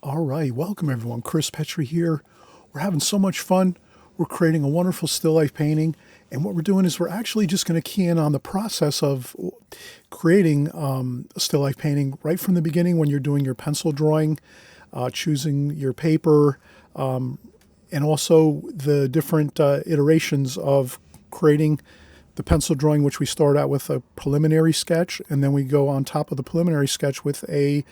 All right, welcome everyone. Chris Petri here. We're having so much fun. We're creating a wonderful still life painting, and what we're doing is we're actually just going to key in on the process of creating a still life painting right from the beginning when you're doing your pencil drawing, choosing your paper, and also the different iterations of creating the pencil drawing, which we start out with a preliminary sketch, and then we go on top of the preliminary sketch with a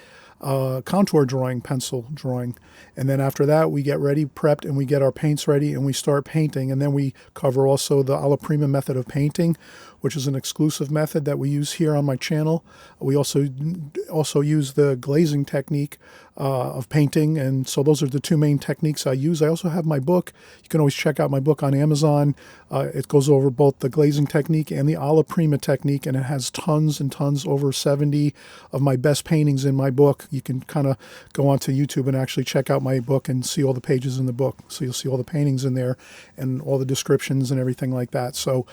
contour drawing, pencil drawing. And then after that, we get ready, prepped, and we get our paints ready, and we start painting. And then we cover also the alla prima method of painting, which is an exclusive method that we use here on my channel. We also use the glazing technique of painting, and so those are the two main techniques I use. I also have my book. You can always check out my book on Amazon. It goes over both the glazing technique and the alla prima technique, and it has tons and tons, over 70 of my best paintings in my book. You can kind of go onto YouTube and actually check out my book and see all the pages in the book. So you'll see all the paintings in there and all the descriptions and everything like that. So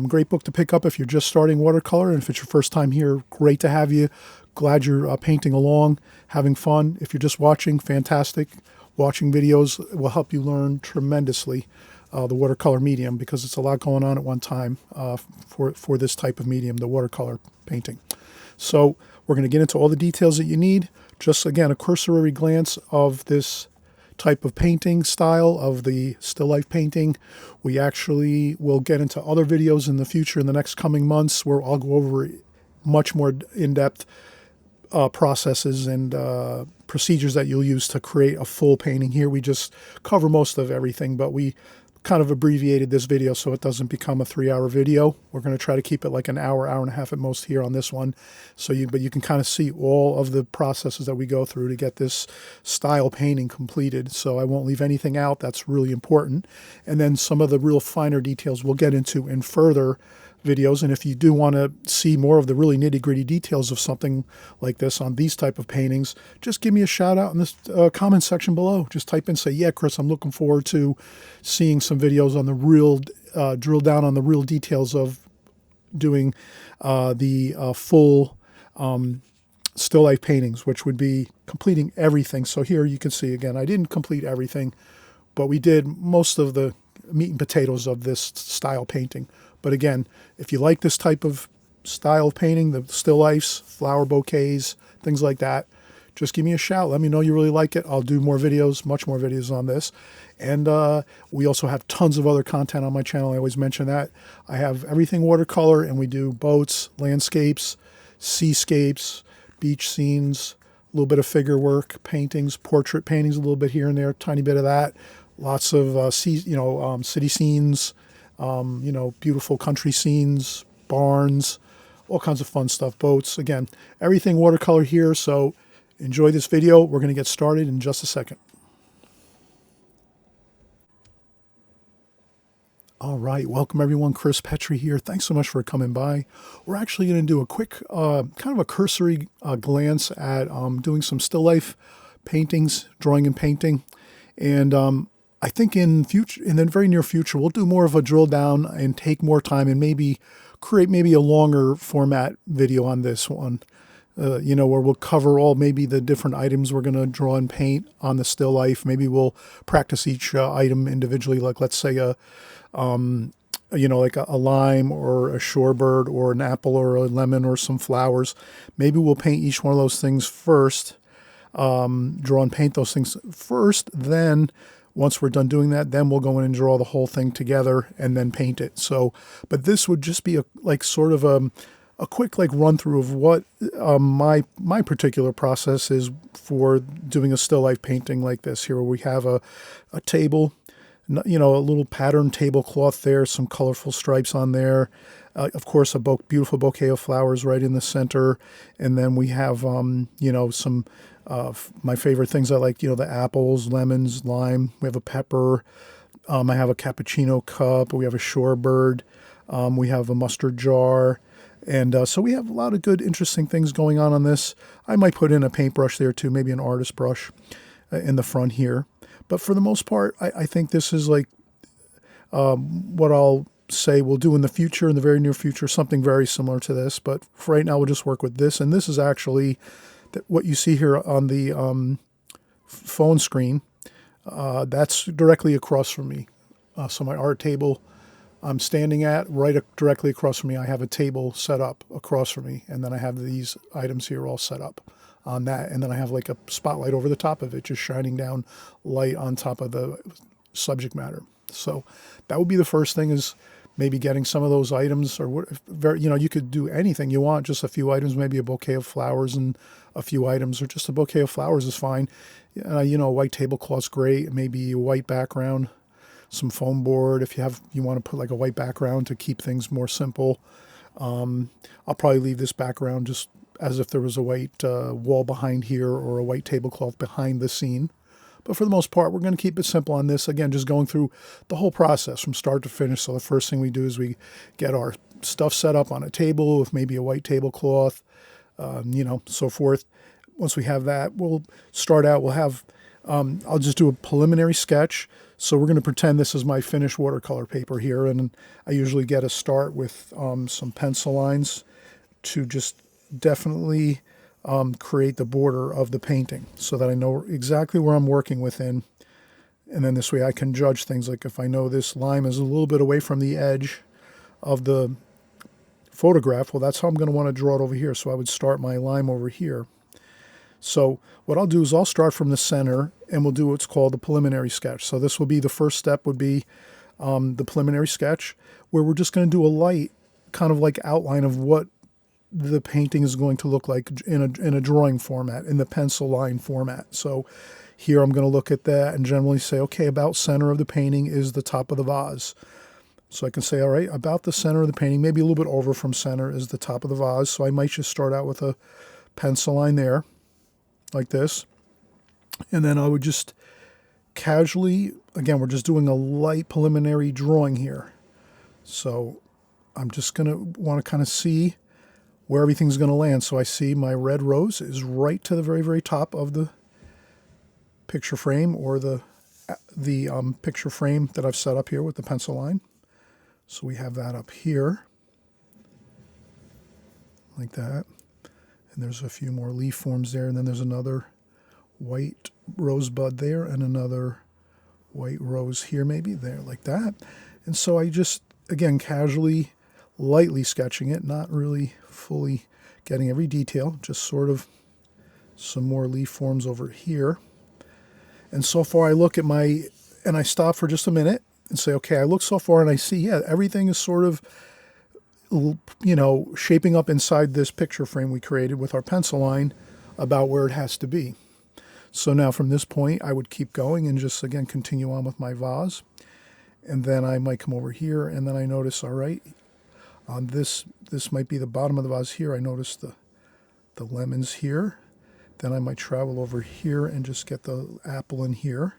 great book to pick up if you're just starting watercolor, and if it's your first time here, great to have you. Glad you're painting along, having fun. If you're just watching, fantastic. Watching videos will help you learn tremendously the watercolor medium, because it's a lot going on at one time for this type of medium, the watercolor painting. So we're going to get into all the details that you need. Just again, a cursory glance of this type of painting style of the still life painting. We actually will get into other videos in the future, in the next coming months, where I'll go over much more in-depth processes and procedures that you'll use to create a full painting. Here we just cover most of everything, but we kind of abbreviated this video so it doesn't become a 3-hour video. We're going to try to keep it like an hour, hour and a half at most here on this one. But you can kind of see all of the processes that we go through to get this style painting completed. So I won't leave anything out. That's really important. And then some of the real finer details we'll get into in further videos. And if you do want to see more of the really nitty-gritty details of something like this on these type of paintings, just give me a shout out in the comment section below. Just type in, say, yeah, Chris, I'm looking forward to seeing some videos on the real, drill down on the real details of doing the full still life paintings, which would be completing everything. So here you can see, again, I didn't complete everything, but we did most of the meat and potatoes of this style painting. But again, if you like this type of style painting, the still lifes, flower bouquets, things like that, just give me a shout. Let me know you really like it. I'll do more videos, much more videos on this. And we also have tons of other content on my channel. I always mention that. I have everything watercolor, and we do boats, landscapes, seascapes, beach scenes, a little bit of figure work, paintings, portrait paintings, a little bit here and there, tiny bit of that. Lots of city scenes, beautiful country scenes, barns, all kinds of fun stuff, boats. Again, everything watercolor here. So enjoy this video. We're going to get started in just a second. All right, welcome everyone. Chris Petri here. Thanks so much for coming by. We're actually going to do a quick, kind of a cursory glance at doing some still life paintings, drawing and painting. And I think in the very near future, we'll do more of a drill down and take more time and maybe create a longer format video on this one, where we'll cover maybe the different items we're going to draw and paint on the still life. Maybe we'll practice each item individually, like let's say like a lime or a shorebird or an apple or a lemon or some flowers. Maybe we'll paint each one of those things first, draw and paint those things first, then once we're done doing that, then we'll go in and draw the whole thing together and then paint it. So, but this would just be a quick run through of what my particular process is for doing a still life painting like this. Here we have a table, a little patterned tablecloth there, some colorful stripes on there. Of course, a beautiful bouquet of flowers right in the center, and then we have some. My favorite things I like, the apples, lemons, lime. We have a pepper. I have a cappuccino cup. We have a shorebird. We have a mustard jar. And so we have a lot of good, interesting things going on this. I might put in a paintbrush there too, maybe an artist brush in the front here. But for the most part, I think this is like what I'll say we'll do in the future, in the very near future, something very similar to this. But for right now, we'll just work with this. And this is actually what you see here on the phone screen, that's directly across from me. So my art table I'm standing at, directly across from me, I have a table set up across from me, and then I have these items here all set up on that, and then I have like a spotlight over the top of it, just shining down light on top of the subject matter. So that would be the first thing, is maybe getting some of those items, or you could do anything you want, just a few items, maybe a bouquet of flowers and a few items, or just a bouquet of flowers is fine. White tablecloth's great, maybe a white background, some foam board if you want to put like a white background to keep things more simple. I'll probably leave this background just as if there was a white wall behind here, or a white tablecloth behind the scene. But for the most part, we're going to keep it simple on this. Again, just going through the whole process from start to finish. So the first thing we do is we get our stuff set up on a table with maybe a white tablecloth, so forth. Once we have that, we'll start out. We'll have, I'll just do a preliminary sketch. So we're going to pretend this is my finished watercolor paper here. And I usually get a start with some pencil lines to just definitely create the border of the painting, so that I know exactly where I'm working within. And then this way I can judge things, like if I know this line is a little bit away from the edge of the photograph, well, that's how I'm going to want to draw it over here. So I would start my line over here. So what I'll do is I'll start from the center, and we'll do what's called the preliminary sketch. So this will be the first step, would be the preliminary sketch, where we're just going to do a light kind of like outline of what the painting is going to look like in a drawing format, in the pencil line format. So here I'm going to look at that and generally say, okay, about center of the painting is the top of the vase. So I can say, all right, about the center of the painting, maybe a little bit over from center, is the top of the vase. So I might just start out with a pencil line there, like this. And then I would just casually, again, we're just doing a light preliminary drawing here. So I'm just going to want to kind of see where everything's going to land. So I see my red rose is right to the very, very top of the picture frame, or the picture frame that I've set up here with the pencil line. So we have that up here, like that. And there's a few more leaf forms there, and then there's another white rosebud there, and another white rose here, maybe there, like that. And so I just, again, casually, lightly sketching it, not really fully getting every detail, just sort of some more leaf forms over here. And so far I look at and I stop for just a minute and say, okay, I look so far and I see, yeah, everything is sort of, shaping up inside this picture frame we created with our pencil line about where it has to be. So now from this point, I would keep going and just, again, continue on with my vase. And then I might come over here, and then I notice, all right, on this might be the bottom of the vase here. I notice the lemons here. Then I might travel over here and just get the apple in here,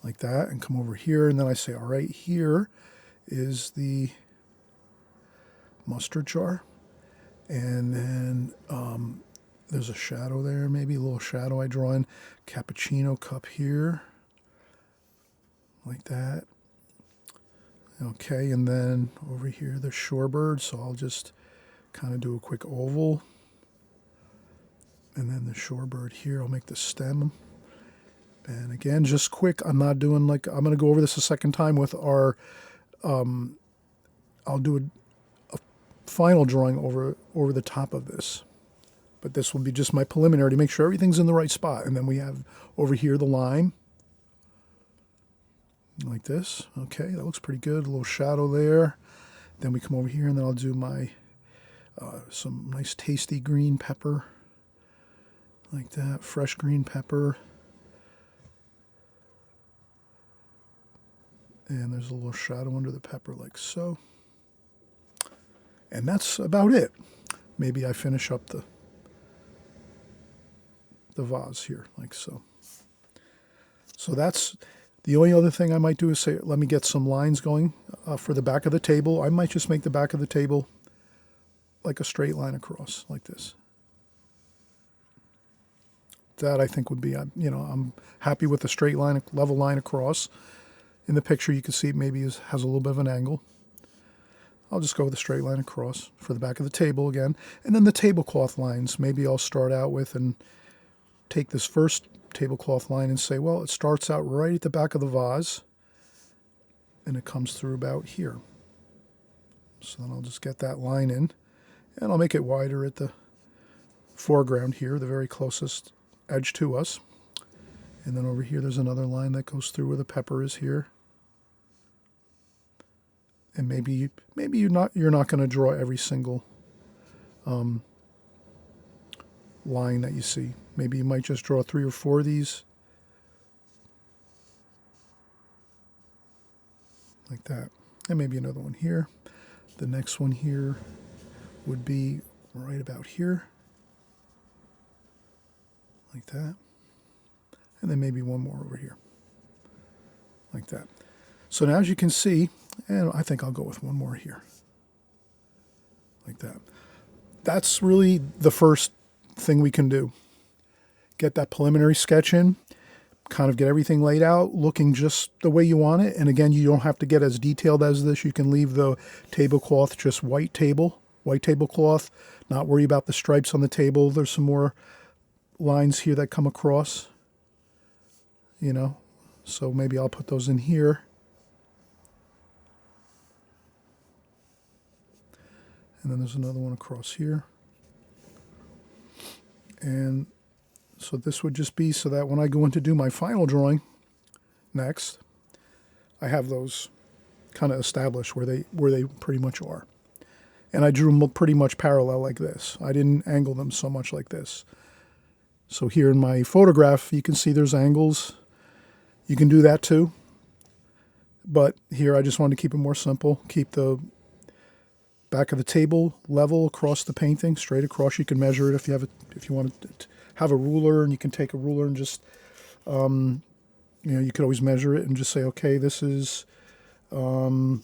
like that, and come over here. And then I say, all right, here is the mustard jar. And then there's a shadow there, maybe a little shadow I draw in. Cappuccino cup here, like that. Okay, and then over here, the shorebird. So I'll just kind of do a quick oval. And then the shorebird here, I'll make the stem. And again, just quick. I'm not doing I'm going to go over this a second time with our, I'll do a final drawing over the top of this. But this will be just my preliminary to make sure everything's in the right spot. And then we have over here the lime, like this. Okay, that looks pretty good. A little shadow there. Then we come over here, and then I'll do my some nice tasty green pepper, like that, fresh green pepper. And there's a little shadow under the pepper, like so. And that's about it. Maybe I finish up the vase here, like so. So that's the only other thing I might do, is say, let me get some lines going for the back of the table. I might just make the back of the table like a straight line across, like this. That I think would be, I'm happy with a straight line, level line across. In the picture, you can see it maybe has a little bit of an angle. I'll just go with a straight line across for the back of the table again. And then the tablecloth lines, maybe I'll start out with and take this first tablecloth line and say, well, it starts out right at the back of the vase and it comes through about here. So then I'll just get that line in, and I'll make it wider at the foreground here, the very closest edge to us. And then over here there's another line that goes through where the pepper is here. And maybe you're not going to draw every single line that you see. Maybe you might just draw 3 or 4 of these, like that. And maybe another one here. The next one here would be right about here, like that. And then maybe one more over here, like that. So now as you can see, and I think I'll go with one more here, like that. That's really the first thing we can do. Get that preliminary sketch in, kind of get everything laid out, looking just the way you want it. And again, you don't have to get as detailed as this. You can leave the tablecloth just white tablecloth, not worry about the stripes on the table. There's some more lines here that come across, you know, so maybe I'll put those in here. And then there's another one across here. And so this would just be so that when I go in to do my final drawing next, I have those kind of established where they pretty much are. And I drew them pretty much parallel like this. I didn't angle them so much like this. So here in my photograph, you can see there's angles. You can do that too. But here I just wanted to keep it more simple. Keep the back of the table level across the painting, straight across. You can measure it if you want to have a ruler, and you can take a ruler and just, you know, you could always measure it and just say, okay, this is 3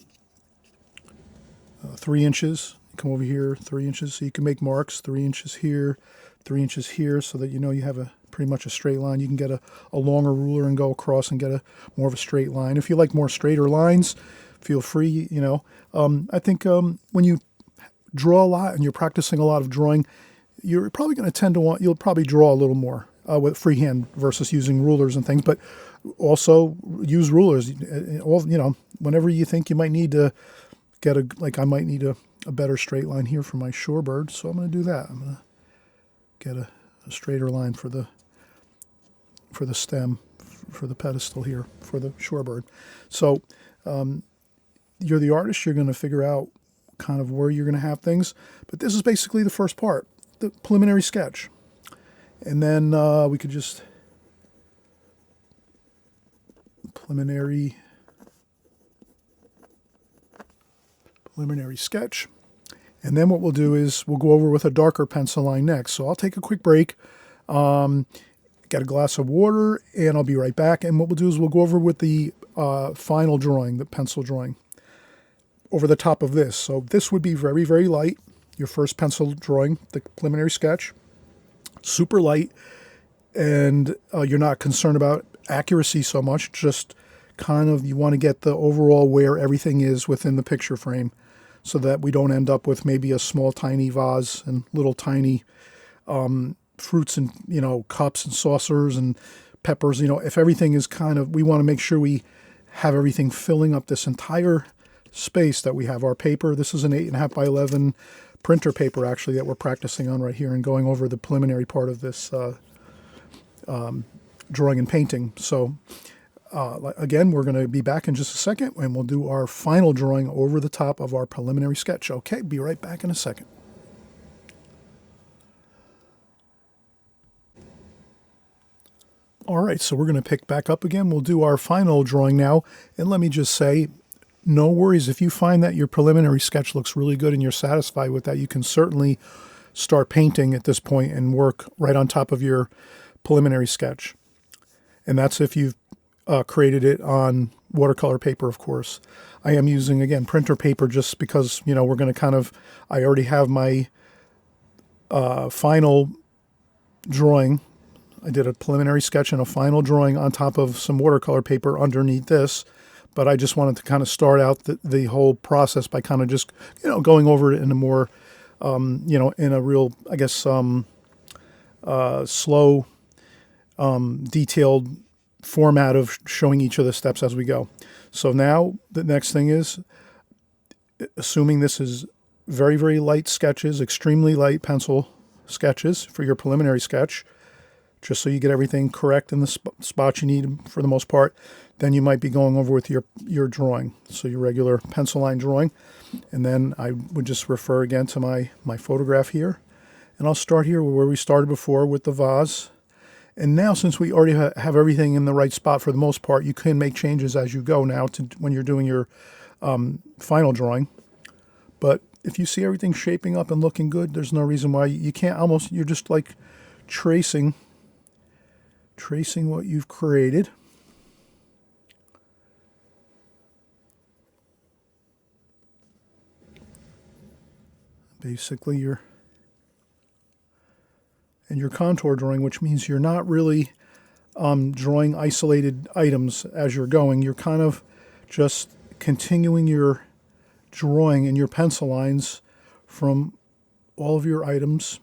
inches. Come over here, 3 inches. So you can make marks, 3 inches here, 3 inches here, so that you know you have pretty much a straight line. You can get a longer ruler and go across and get more of a straight line. If you like more straighter lines, feel free, you know. I think when you draw a lot and you're practicing a lot of drawing, you're probably going to you'll probably draw a little more with freehand versus using rulers and things, but also use rulers. You know, whenever you think you might need to get I might need a better straight line here for my shorebird, so I'm going to do that. I'm going to get a straighter line for the stem, for the pedestal here, for the shorebird. So you're the artist, you're going to figure out kind of where you're going to have things, but this is basically the first part, the preliminary sketch. And then we could just preliminary sketch. And then what we'll do is we'll go over with a darker pencil line next. So I'll take a quick break, get a glass of water, and I'll be right back. And what we'll do is we'll go over with the final drawing, the pencil drawing, over the top of this. So this would be very, very light. Your first pencil drawing, the preliminary sketch, super light, and you're not concerned about accuracy so much, just kind of you want to get the overall where everything is within the picture frame, so that we don't end up with maybe a small tiny vase and little tiny fruits and, you know, cups and saucers and peppers. You know, if everything is kind of, we want to make sure we have everything filling up this entire space that we have. Our paper, this is an 8.5 by 11 printer paper actually that we're practicing on right here and going over the preliminary part of this drawing and painting. So again, we're going to be back in just a second and we'll do our final drawing over the top of our preliminary sketch. Okay, be right back in a second. All right, so we're going to pick back up again. We'll do our final drawing now. And let me just say, no worries. If you find that your preliminary sketch looks really good and you're satisfied with that, you can certainly start painting at this point and work right on top of your preliminary sketch. And that's if you've created it on watercolor paper, of course. I am using, again, printer paper just because, you know, we're going to kind of, I already have my final drawing. I did a preliminary sketch and a final drawing on top of some watercolor paper underneath this. But I just wanted to kind of start out the whole process by kind of just, you know, going over it in a more, you know, in a real, I guess, slow detailed format of showing each of the steps as we go. So now the next thing is, assuming this is very, very light sketches, extremely light pencil sketches for your preliminary sketch, just so you get everything correct in the spots you need for the most part, then you might be going over with your drawing. So your regular pencil line drawing. And then I would just refer again to my photograph here. And I'll start here where we started before with the vase. And now, since we already have everything in the right spot for the most part, you can make changes as you go now to when you're doing your final drawing. But if you see everything shaping up and looking good, there's no reason why you can't you're just like tracing what you've created. Basically, you're contour drawing, which means you're not really drawing isolated items as you're going. You're kind of just continuing your drawing in your pencil lines from all of your items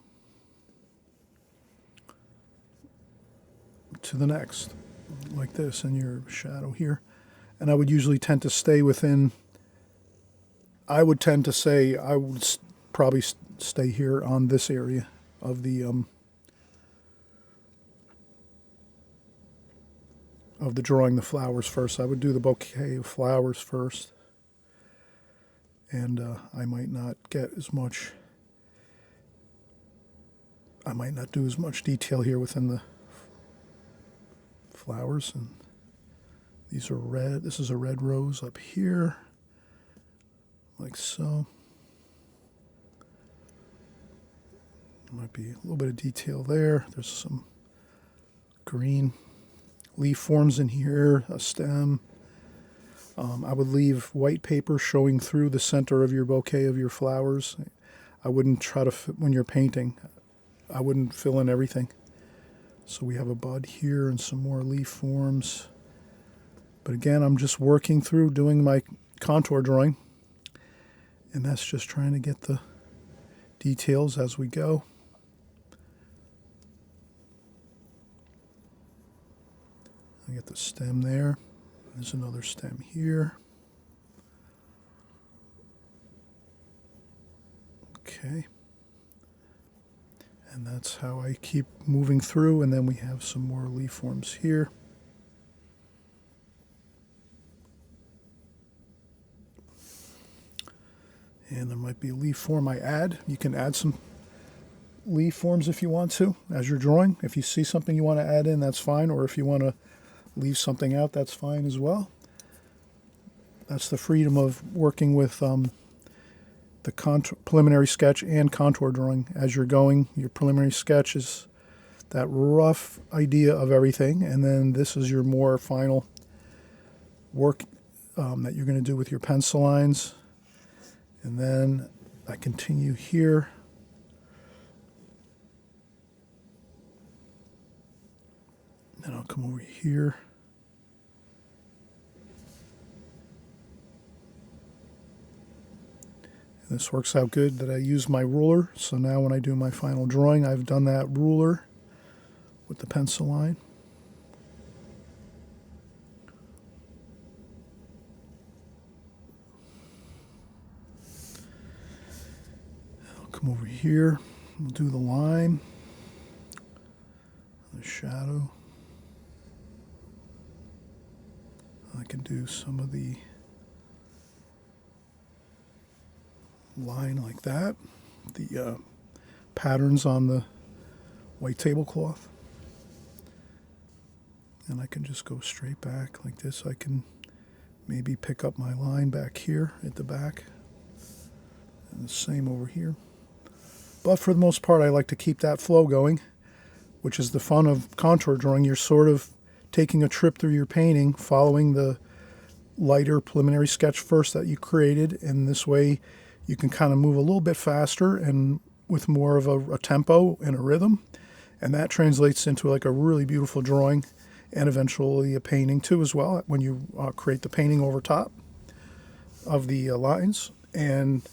to the next, like this, and your shadow here. And I would usually tend to stay within, I would probably stay here on this area of the drawing the flowers first. I would do the bouquet of flowers first. And I might not do as much detail here within the flowers. And these are red. This is a red rose up here, like so. There might be a little bit of detail there. There's some green leaf forms in here, a stem. I would leave white paper showing through the center of your bouquet of your flowers. I wouldn't try to, when you're painting, I wouldn't fill in everything. So we have a bud here and some more leaf forms. But again, I'm just working through doing my contour drawing. And that's just trying to get the details as we go. I get the stem there. There's another stem here. Okay. And that's how I keep moving through. And then we have some more leaf forms here. And there might be a leaf form I add. You can add some leaf forms if you want to as you're drawing. If you see something you want to add in, that's fine. Or if you want to leave something out, that's fine as well. That's the freedom of working with the preliminary sketch and contour drawing as you're going. Your preliminary sketch is that rough idea of everything, and then this is your more final work that you're going to do with your pencil lines. And then I continue here. Then I'll come over here. And this works out good that I use my ruler. So now when I do my final drawing, I've done that ruler with the pencil line. I'll come over here. We'll do the line, the shadow. I can do some of the line like that, the patterns on the white tablecloth, and I can just go straight back like this. I can maybe pick up my line back here at the back, and the same over here. But for the most part, I like to keep that flow going, which is the fun of contour drawing. You're sort of taking a trip through your painting, following the lighter preliminary sketch first that you created, and this way you can kind of move a little bit faster and with more of a tempo and a rhythm, and that translates into like a really beautiful drawing and eventually a painting too as well when you create the painting over top of the lines. And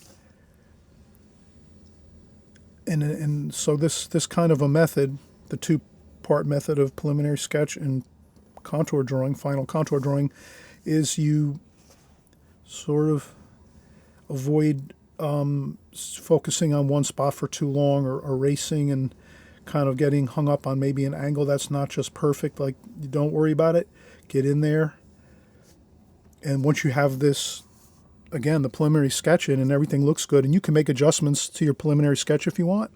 so this kind of a method, the two-part two-part method of preliminary sketch and contour drawing, final contour drawing, is you sort of avoid focusing on one spot for too long, or erasing and kind of getting hung up on maybe an angle that's not just perfect. Like, don't worry about it. Get in there. And once you have this, again, the preliminary sketch in and everything looks good, and you can make adjustments to your preliminary sketch if you want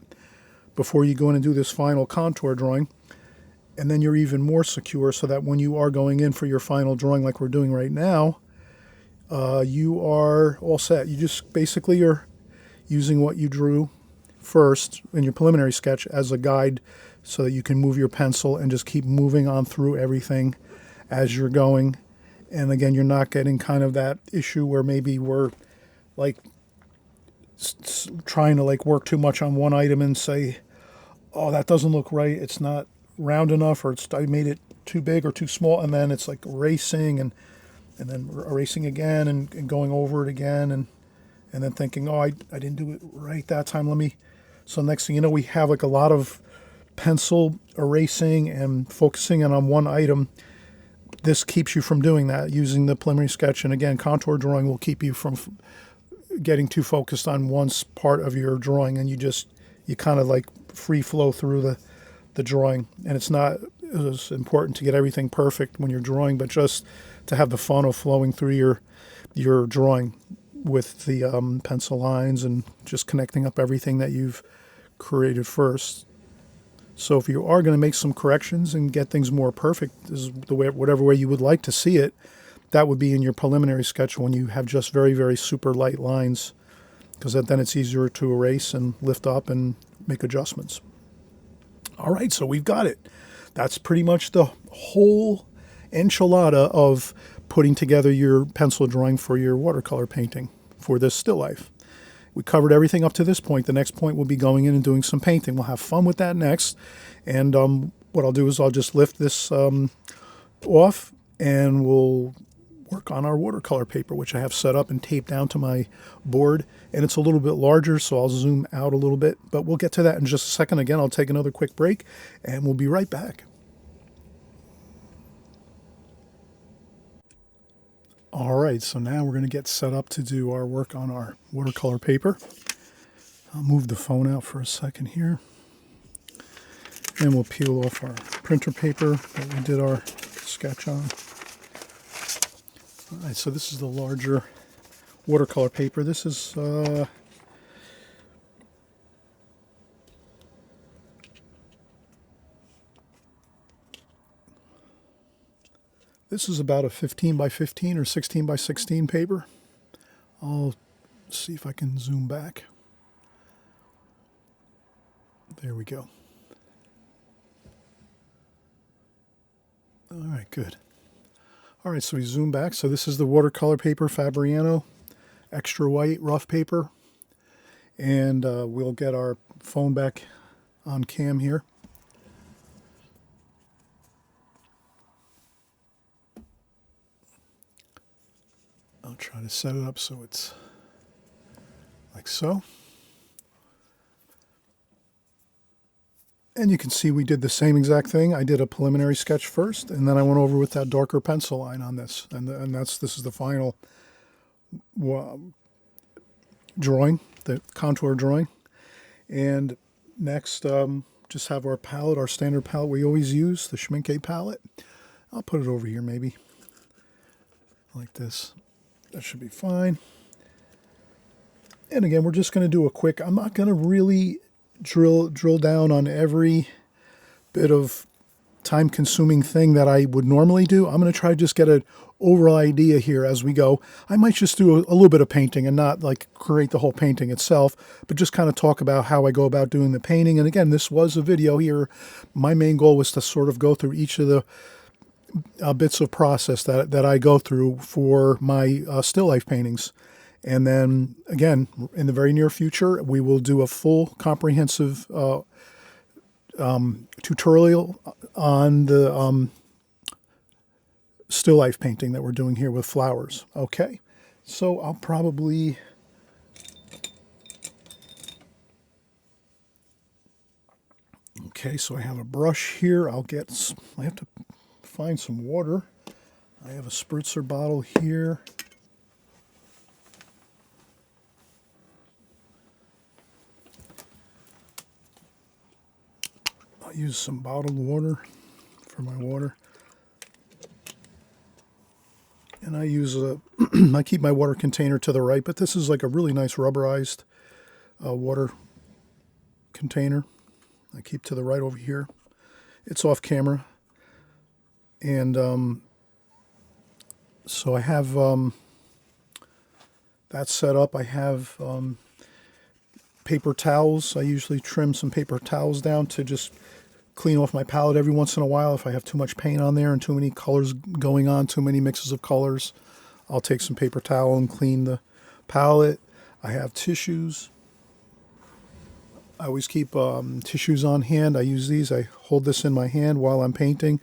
before you go in and do this final contour drawing. And then you're even more secure, so that when you are going in for your final drawing like we're doing right now, you are all set. You just basically are using what you drew first in your preliminary sketch as a guide, so that you can move your pencil and just keep moving on through everything as you're going. And again, you're not getting kind of that issue where maybe we're like trying to like work too much on one item and say, oh, that doesn't look right, it's not round enough, or I made it too big or too small, and then it's like erasing and then erasing again and going over it again, and then thinking, oh, I didn't do it right that time, so next thing you know, we have like a lot of pencil erasing and focusing in on one item. This keeps you from doing that using the preliminary sketch. And again, contour drawing will keep you from getting too focused on one part of your drawing, and you kind of like free flow through the drawing. And it's not as important to get everything perfect when you're drawing, but just to have the fun of flowing through your drawing with the pencil lines and just connecting up everything that you've created first. So if you are going to make some corrections and get things more perfect, is whatever way you would like to see it, that would be in your preliminary sketch when you have just very, very super light lines, because then it's easier to erase and lift up and make adjustments. All right, so we've got it. That's pretty much the whole enchilada of putting together your pencil drawing for your watercolor painting for this still life. We covered everything up to this point. The next point will be going in and doing some painting. We'll have fun with that next. And what I'll do is I'll just lift this off, and we'll work on our watercolor paper, which I have set up and taped down to my board. And it's a little bit larger, so I'll zoom out a little bit. But we'll get to that in just a second. Again, I'll take another quick break, and we'll be right back. All right, so now we're going to get set up to do our work on our watercolor paper. I'll move the phone out for a second here. And we'll peel off our printer paper that we did our sketch on. All right, so this is the larger watercolor paper. This is about a 15 by 15 or 16 by 16 paper. I'll see if I can zoom back. There we go. All right, good. All right, so we zoom back. So this is the watercolor paper, Fabriano, extra white, rough paper. And we'll get our phone back on cam here. I'll try to set it up so it's like so. And you can see we did the same exact thing. I did a preliminary sketch first, and then I went over with that darker pencil line on this. And this is the final drawing, the contour drawing. And next, just have our palette, our standard palette we always use, the Schmincke palette. I'll put it over here maybe, like this. That should be fine. And again, we're just going to do a quick, I'm not going to really drill down on every bit of time-consuming thing that I would normally do. I'm going to try to just get an overall idea here as we go. I might just do a little bit of painting and not like create the whole painting itself, but just kind of talk about how I go about doing the painting. And again, this was a video here. My main goal was to sort of go through each of the bits of process that I go through for my still life paintings. And then, again, in the very near future, we will do a full comprehensive tutorial on the still life painting that we're doing here with flowers. Okay, so I'll probably... Okay, so I have a brush here. I have to find some water. I have a spritzer bottle here. I'll use some bottled water for my water. And I use I keep my water container to the right, but this is like a really nice rubberized water container. I keep to the right over here. It's off camera. And so I have that set up. I have paper towels. I usually trim some paper towels down to just clean off my palette every once in a while. If I have too much paint on there and too many colors going on, too many mixes of colors, I'll take some paper towel and clean the palette. I have tissues. I always keep tissues on hand. I use these. I hold this in my hand while I'm painting.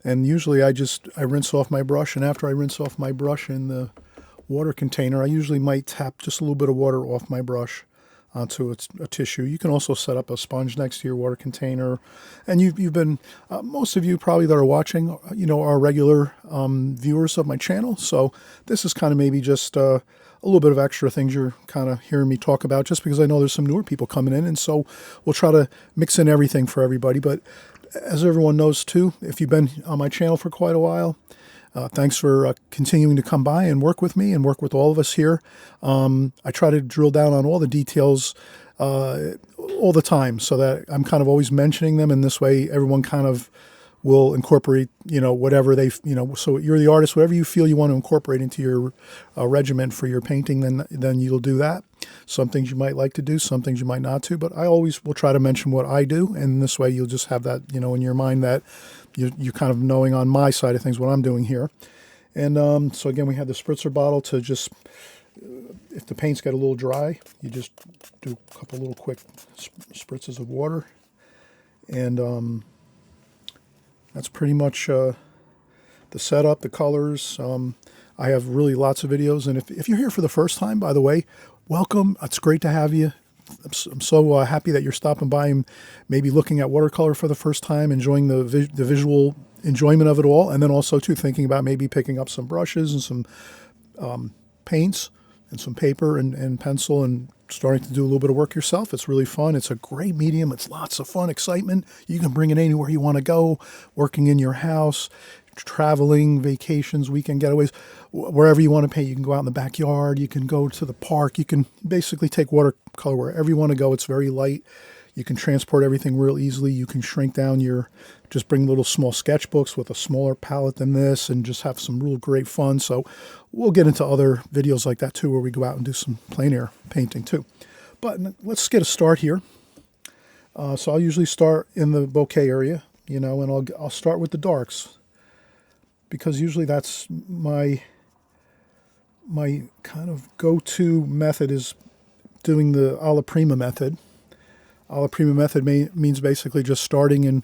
And usually I rinse off my brush. And after I rinse off my brush in the water container, I usually might tap just a little bit of water off my brush onto a tissue. You can also set up a sponge next to your water container. And you've been, most of you probably that are watching, are regular viewers of my channel. So this is kind of maybe just a little bit of extra things you're kind of hearing me talk about, just because I know there's some newer people coming in. And so we'll try to mix in everything for everybody. But as everyone knows too, if you've been on my channel for quite a while, thanks for continuing to come by and work with me and work with all of us here. I try to drill down on all the details all the time, so that I'm kind of always mentioning them, and this way everyone kind of will incorporate, whatever so you're the artist, whatever you feel you want to incorporate into your regimen for your painting, then you'll do that. Some things you might like to do, some things you might not do, but I always will try to mention what I do, and this way you'll just have that, in your mind, that you're kind of knowing on my side of things what I'm doing here. And so again, we have the spritzer bottle to just, if the paints get a little dry, you just do a couple little quick spritzes of water. And that's pretty much the setup, the colors. I have really lots of videos. And if you're here for the first time, by the way, welcome. It's great to have you. I'm so happy that you're stopping by and maybe looking at watercolor for the first time, enjoying the visual enjoyment of it all, and then also too thinking about maybe picking up some brushes and some paints and some paper and pencil and starting to do a little bit of work yourself. It's really fun. It's a great medium. It's lots of fun, excitement. You can bring it anywhere you want to go, working in your house, traveling, vacations, weekend getaways, wherever you want to paint. You can go out in the backyard. You can go to the park. You can basically take watercolor wherever you want to go. It's very light. You can transport everything real easily. You can shrink down just bring little small sketchbooks with a smaller palette than this and just have some real great fun. So we'll get into other videos like that too, where we go out and do some plein air painting too. But let's get a start here. So I'll usually start in the bokeh area, and I'll start with the darks, because usually that's my kind of go-to method is doing the alla prima method. Alla prima method means basically just starting in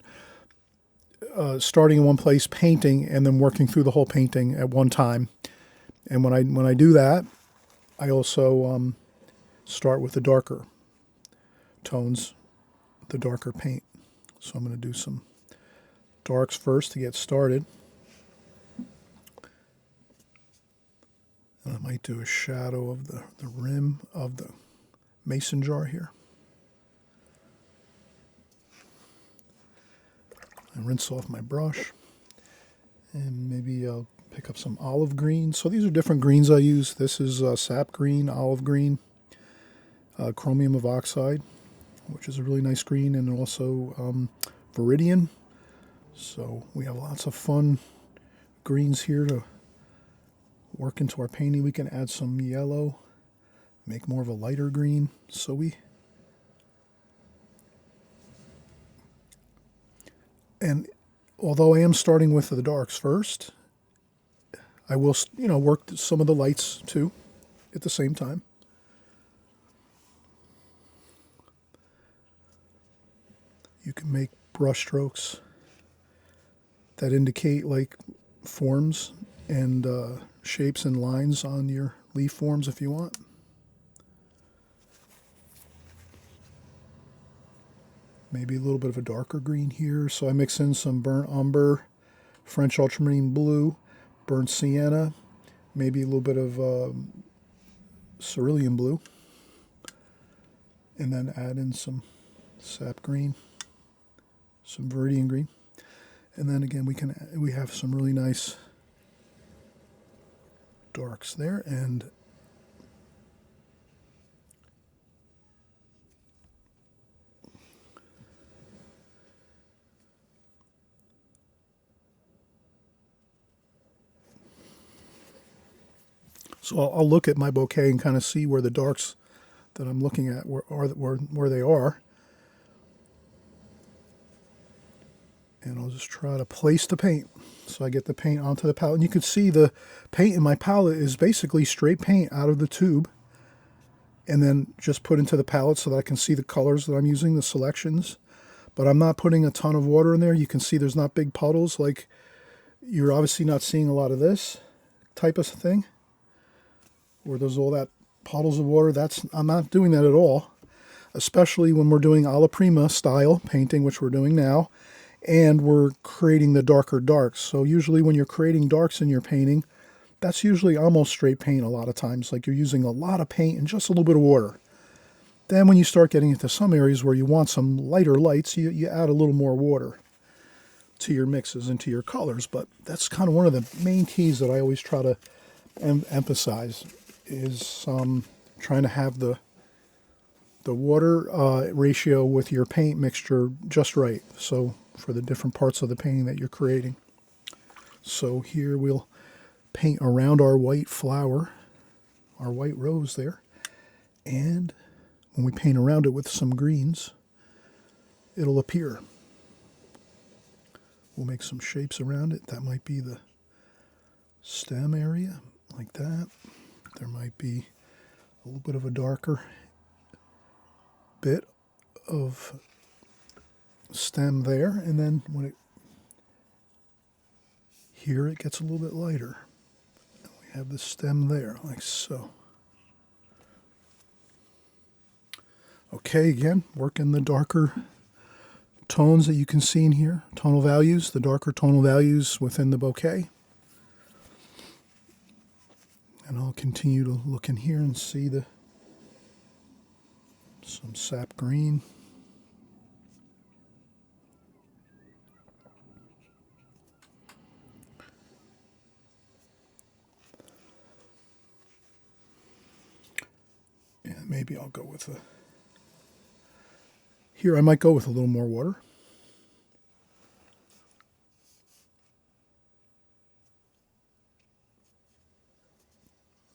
one place, painting, and then working through the whole painting at one time. And when I do that, I also start with the darker tones, the darker paint. So I'm going to do some darks first to get started. And I might do a shadow of the rim of the mason jar here. I rinse off my brush, and maybe I'll pick up some olive green. So these are different greens I use. This is sap green, olive green, chromium of oxide, which is a really nice green, and also viridian. So we have lots of fun greens here to work into our painting. We can add some yellow, make more of a lighter green. And although I am starting with the darks first, I will, work some of the lights too at the same time. You can make brush strokes that indicate like forms and shapes and lines on your leaf forms if you want. Maybe a little bit of a darker green here. So I mix in some burnt umber, French ultramarine blue, burnt sienna, maybe a little bit of cerulean blue, and then add in some sap green, some viridian green, and then again we have some really nice darks there, and so I'll look at my bouquet and kind of see where the darks that I'm looking at where they are. And I'll just try to place the paint. So I get the paint onto the palette. And you can see the paint in my palette is basically straight paint out of the tube. And then just put into the palette so that I can see the colors that I'm using, the selections. But I'm not putting a ton of water in there. You can see there's not big puddles. Like, you're obviously not seeing a lot of this type of thing, where there's all that puddles of water. I'm not doing that at all, especially when we're doing alla prima style painting, which we're doing now, and we're creating the darker darks. So usually when you're creating darks in your painting, that's usually almost straight paint a lot of times. Like, you're using a lot of paint and just a little bit of water. Then when you start getting into some areas where you want some lighter lights, you add a little more water to your mixes and to your colors. But that's kind of one of the main keys that I always try to emphasize, is trying to have the water ratio with your paint mixture just right. So for the different parts of the painting that you're creating. So here we'll paint around our white flower, our white rose there. And when we paint around it with some greens, it'll appear. We'll make some shapes around it. That might be the stem area, like that. There might be a little bit of a darker bit of stem there, and then here it gets a little bit lighter. And we have the stem there, like so. Okay, again, working the darker tones that you can see in here, tonal values, the darker tonal values within the bouquet. And I'll continue to look in here and see some sap green. And maybe I'll go with here I might go with a little more water.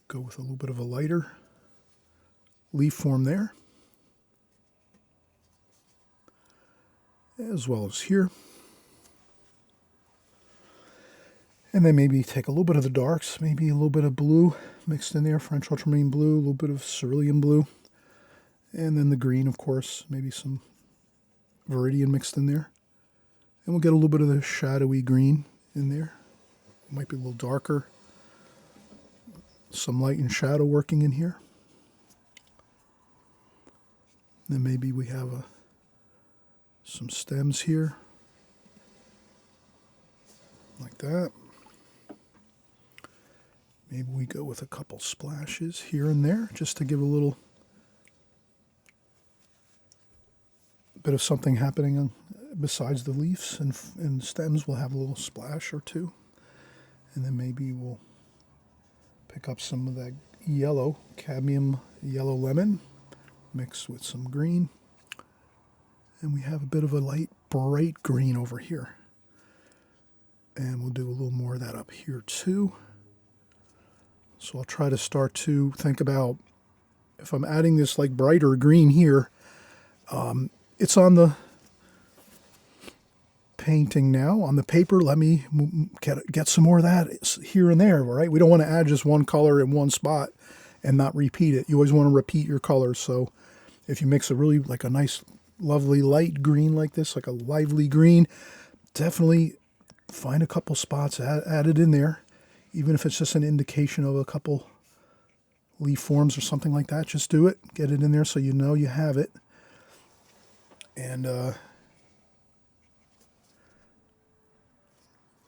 Go with a little bit of a lighter leaf form there, as well as here. And then maybe take a little bit of the darks, maybe a little bit of blue mixed in there, French ultramarine blue, a little bit of cerulean blue, and then the green, of course, maybe some viridian mixed in there. And we'll get a little bit of the shadowy green in there. It might be a little darker. Some light and shadow working in here. Then maybe we have some stems here, like that. Maybe we go with a couple splashes here and there, just to give a little bit of something happening besides the leaves, and stems will have a little splash or two. And then maybe we'll pick up some of that yellow, cadmium yellow lemon, mixed with some green. And we have a bit of a light, bright green over here. And we'll do a little more of that up here too. So I'll try to start to think about, if I'm adding this like brighter green here, it's on the painting now, on the paper. Let me get some more of that here and there, right? We don't want to add just one color in one spot and not repeat it. You always want to repeat your colors. So if you mix a really like a nice, lovely light green like this, like a lively green, definitely find a couple spots, add it in there. Even if it's just an indication of a couple leaf forms or something like that, just do it. Get it in there so you know you have it. And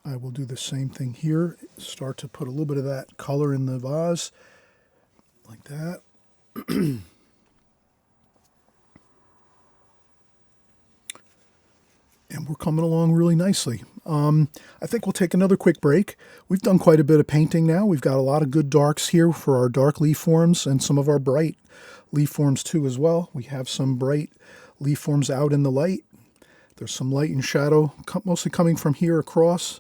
I will do the same thing here. Start to put a little bit of that color in the vase, like that. And we're coming along really nicely. I think we'll take another quick break. We've done quite a bit of painting now. We've got a lot of good darks here for our dark leaf forms and some of our bright leaf forms too as well. We have some bright leaf forms out in the light. There's some light and shadow, mostly coming from here across.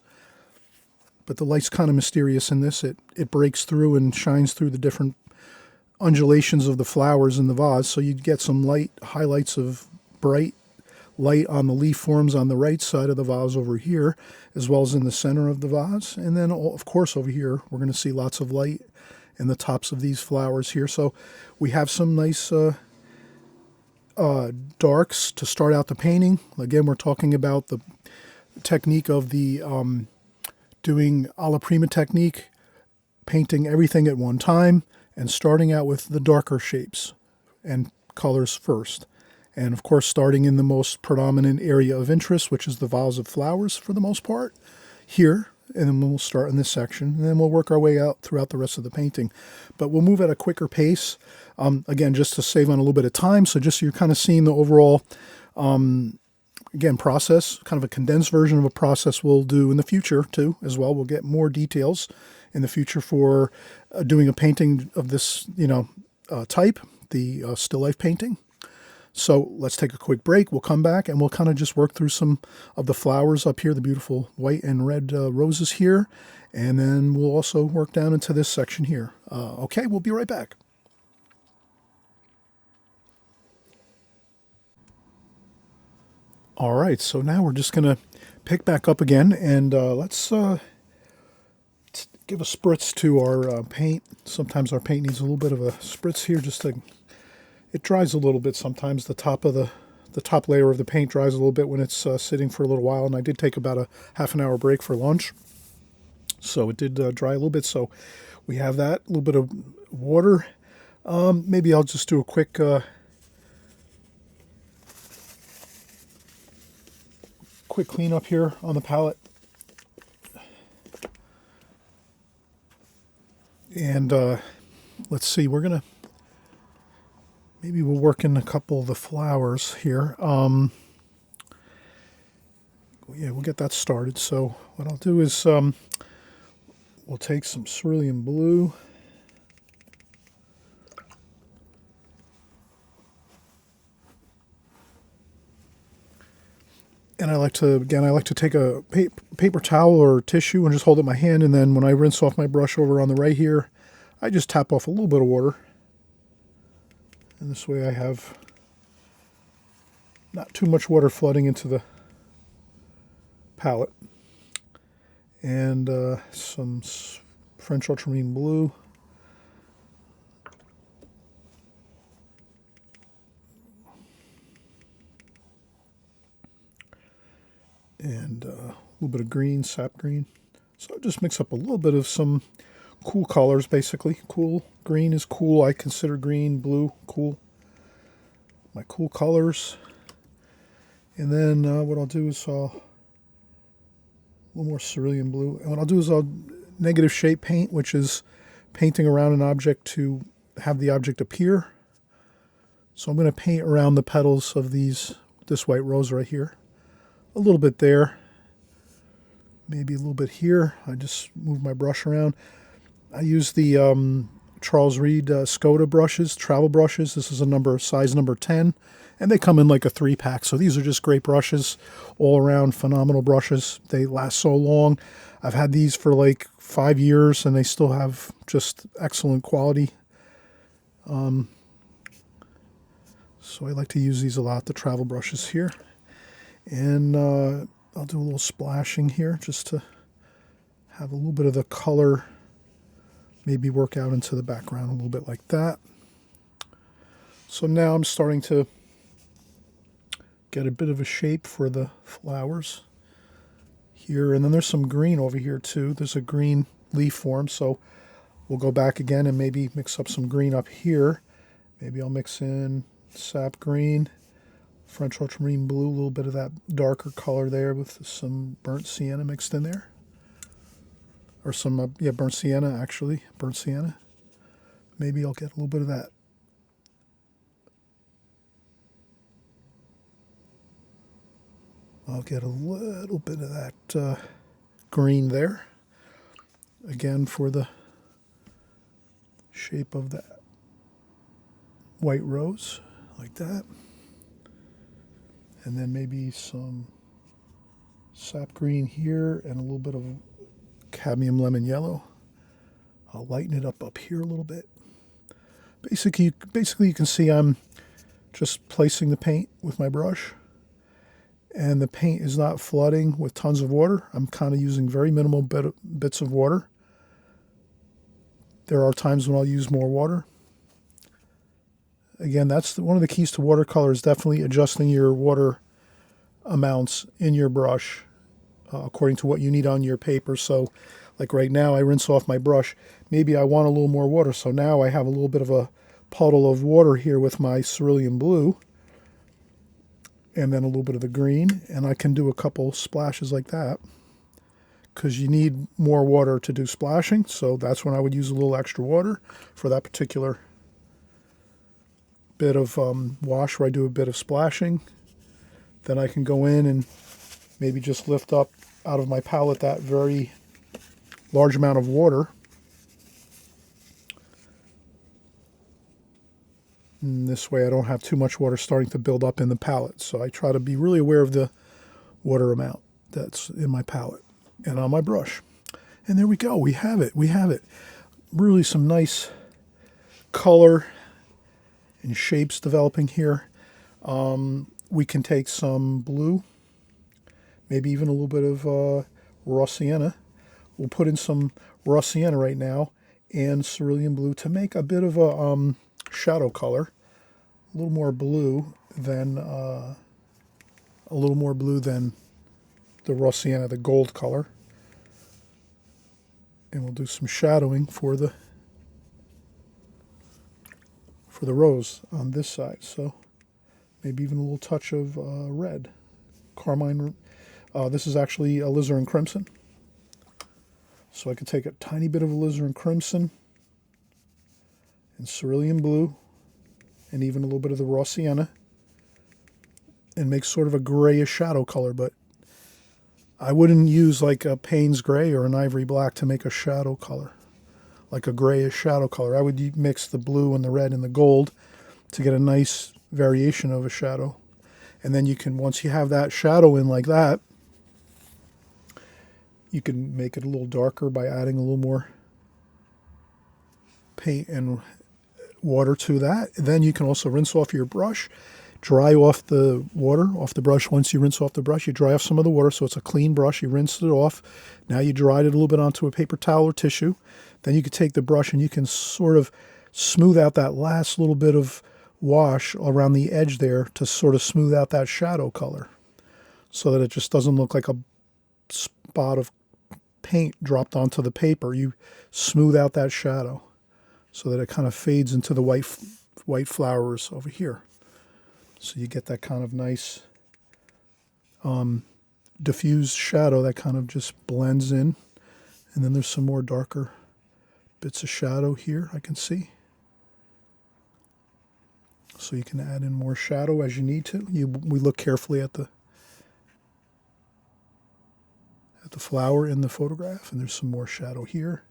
But the light's kind of mysterious in this. It breaks through and shines through the different undulations of the flowers in the vase. So you get some light highlights of bright light on the leaf forms on the right side of the vase over here, as well as in the center of the vase. And then, of course, over here, we're going to see lots of light in the tops of these flowers here. So we have some nice darks to start out the painting. Again, we're talking about the technique of the doing alla prima technique, painting everything at one time and starting out with the darker shapes and colors first. And of course, starting in the most predominant area of interest, which is the vase of flowers for the most part, here. And then we'll start in this section, and then we'll work our way out throughout the rest of the painting. But we'll move at a quicker pace, again, just to save on a little bit of time. So just so you're kind of seeing the overall, again, process, kind of a condensed version of a process we'll do in the future too, as well. We'll get more details in the future for doing a painting of this, type, the still life painting. So let's take a quick break. We'll come back and we'll kind of just work through some of the flowers up here, the beautiful white and red roses here. And then we'll also work down into this section here. Okay, we'll be right back. All right, so now we're just going to pick back up again and let's give a spritz to our paint. Sometimes our paint needs a little bit of a spritz here just to... It dries a little bit sometimes. The top layer of the paint dries a little bit when it's sitting for a little while. And I did take about a half an hour break for lunch. So it did dry a little bit. So we have that, a little bit of water. Maybe I'll just do a quick cleanup here on the palette. And let's see, maybe we'll work in a couple of the flowers here. Yeah, we'll get that started. So what I'll do is we'll take some cerulean blue. And I like to take a paper towel or tissue and just hold it in my hand. And then when I rinse off my brush over on the right here, I just tap off a little bit of water. And this way I have not too much water flooding into the palette. And some French ultramarine blue. And a little bit of green, sap green. So just mix up a little bit of some cool colors, basically. Cool. Green is cool. I consider green, blue, cool. My cool colors. And then what I'll do is a little more cerulean blue. And what I'll do is I'll negative shape paint, which is painting around an object to have the object appear. So I'm going to paint around the petals of this white rose right here. A little bit there. Maybe a little bit here. I just move my brush around. I use the Charles Reed Skoda brushes, travel brushes. This is size number 10, and they come in like a 3-pack. So these are just great brushes, all around phenomenal brushes. They last so long. I've had these for like 5 years, and they still have just excellent quality. So I like to use these a lot, the travel brushes here. And I'll do a little splashing here just to have a little bit of the color maybe work out into the background a little bit like that. So now I'm starting to get a bit of a shape for the flowers here. And then there's some green over here too. There's a green leaf form. So we'll go back again and maybe mix up some green up here. Maybe I'll mix in sap green, French ultramarine blue, a little bit of that darker color there with some burnt sienna mixed in there. Or some, yeah, burnt sienna, actually. Burnt sienna. Maybe I'll get a little bit of that. I'll get a little bit of that green there. Again, for the shape of that white rose, like that. And then maybe some sap green here and a little bit of cadmium lemon yellow. I'll lighten it up here a little bit. Basically you can see I'm just placing the paint with my brush, and the paint is not flooding with tons of water. I'm kind of using very minimal bits of water. There are times when I'll use more water. Again, that's one of the keys to watercolor, is definitely adjusting your water amounts in your brush according to what you need on your paper. So like right now, I rinse off my brush. Maybe I want a little more water, so now I have a little bit of a puddle of water here with my cerulean blue, and then a little bit of the green, and I can do a couple splashes like that, because you need more water to do splashing, so that's when I would use a little extra water for that particular bit of wash where I do a bit of splashing. Then I can go in and maybe just lift up out of my palette that very large amount of water. And this way I don't have too much water starting to build up in the palette. So I try to be really aware of the water amount that's in my palette and on my brush. And there we go. We have it. We have it. Really some nice color and shapes developing here. We can take some blue, maybe even a little bit of raw sienna. We'll put in some raw sienna right now and cerulean blue to make a bit of a shadow color, a little more blue than the raw sienna, the gold color. And we'll do some shadowing for the rose on this side. So maybe even a little touch of red, carmine. This is actually alizarin crimson. So I could take a tiny bit of alizarin crimson and cerulean blue and even a little bit of the raw sienna and make sort of a grayish shadow color, but I wouldn't use like a Payne's gray or an ivory black to make a shadow color, like a grayish shadow color. I would mix the blue and the red and the gold to get a nice variation of a shadow. And then you can, once you have that shadow in like that, you can make it a little darker by adding a little more paint and water to that. Then you can also rinse off your brush, dry off the water off the brush. Once you rinse off the brush, you dry off some of the water so it's a clean brush. You rinse it off. Now you dried it a little bit onto a paper towel or tissue. Then you can take the brush and you can sort of smooth out that last little bit of wash around the edge there to sort of smooth out that shadow color so that it just doesn't look like a spot of paint dropped onto the paper. You smooth out that shadow so that it kind of fades into the white flowers over here. So you get that kind of nice diffused shadow that kind of just blends in. And then there's some more darker bits of shadow here I can see. So you can add in more shadow as you need to. We look carefully at the flower in the photograph, and there's some more shadow here.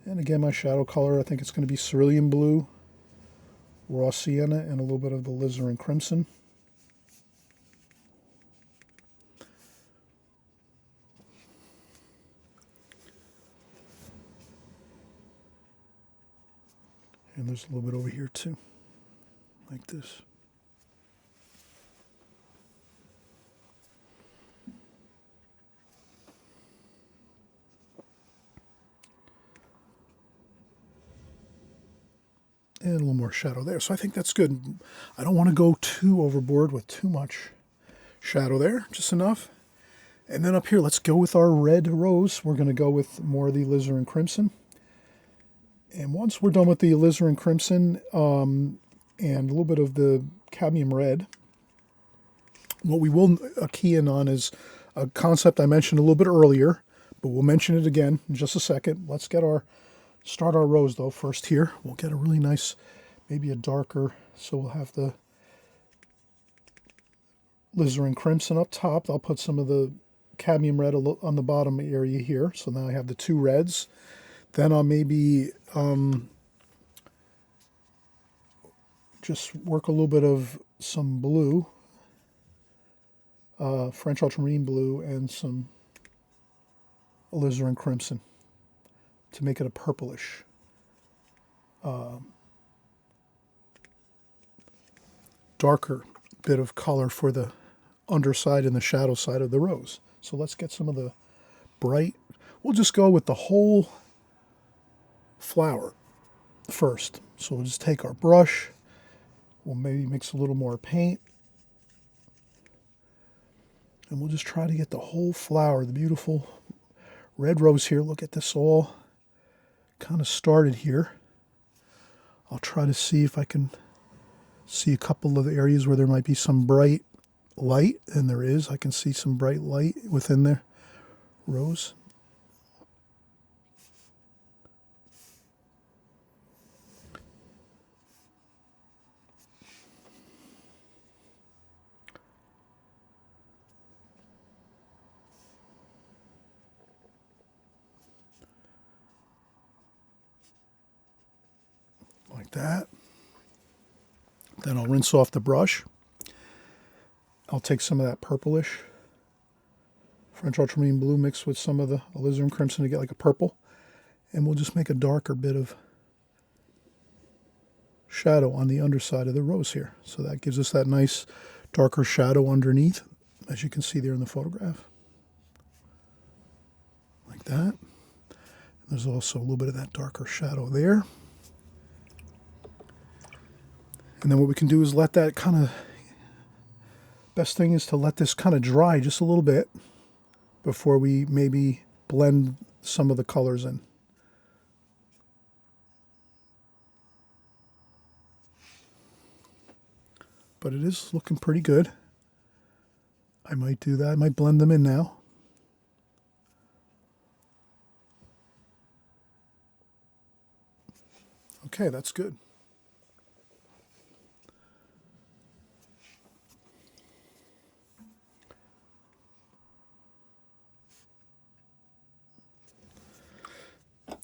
And again, my shadow color, I think it's going to be cerulean blue, raw sienna, and a little bit of the alizarin crimson. And there's a little bit over here too, like this. And a little more shadow there. So I think that's good. I don't want to go too overboard with too much shadow there, just enough. And then up here, let's go with our red rose. We're going to go with more of the alizarin crimson. And once we're done with the alizarin crimson and a little bit of the cadmium red, What we will key in on is a concept I mentioned a little bit earlier, but we'll mention it again in just a second. Let's start our rose though first here. We'll get a really nice, maybe a darker, so we'll have the alizarin crimson up top. I'll put some of the cadmium red on the bottom area here. So now I have the two reds. Then I'll maybe just work a little bit of some blue, French ultramarine blue, and some alizarin crimson to make it a purplish darker bit of color for the underside and the shadow side of the rose. So let's get some of the bright. We'll just go with the whole flower first. So we'll just take our brush. We'll maybe mix a little more paint. And we'll just try to get the whole flower, the beautiful red rose here. Look at this all kind of started here. I'll try to see if I can see a couple of areas where there might be some bright light, and there is. I can see some bright light within the rose. Like that. Then I'll rinse off the brush. I'll take some of that purplish French ultramarine blue mixed with some of the alizarin crimson to get like a purple. And we'll just make a darker bit of shadow on the underside of the rose here. So that gives us that nice darker shadow underneath, as you can see there in the photograph. Like that. There's also a little bit of that darker shadow there. And then what we can do is let that kind of, best thing is to let this kind of dry just a little bit before we maybe blend some of the colors in. But it is looking pretty good. I might do that. I might blend them in now. Okay, that's good.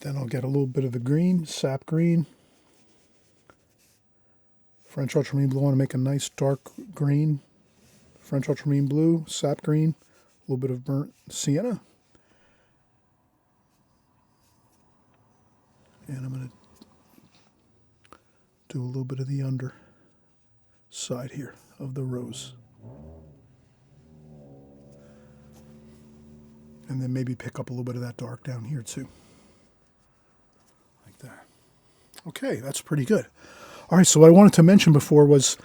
Then I'll get a little bit of the green, sap green. French ultramarine blue, I want to make a nice dark green. French ultramarine blue, sap green, a little bit of burnt sienna. And I'm going to do a little bit of the under side here of the rose. And then maybe pick up a little bit of that dark down here too. Like that. Okay, that's pretty good. All right, so what I wanted to mention before was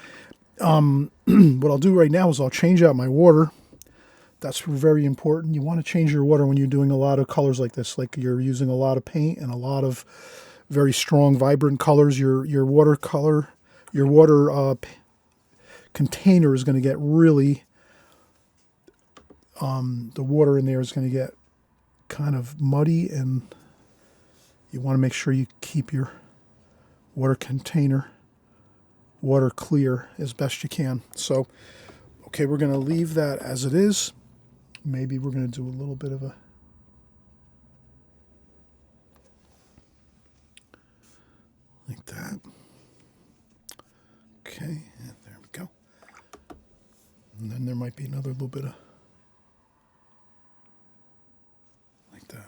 what I'll do right now is I'll change out my water. That's very important. You want to change your water when you're doing a lot of colors like this, like you're using a lot of paint and a lot of very strong, vibrant colors. Your watercolor, your water container is going to get really, the water in there is going to get kind of muddy, and you want to make sure you keep your water container water clear as best you can. So, okay, we're going to leave that as it is. Maybe we're going to do a little bit of a like that. Okay, and there we go. And then there might be another little bit of like that.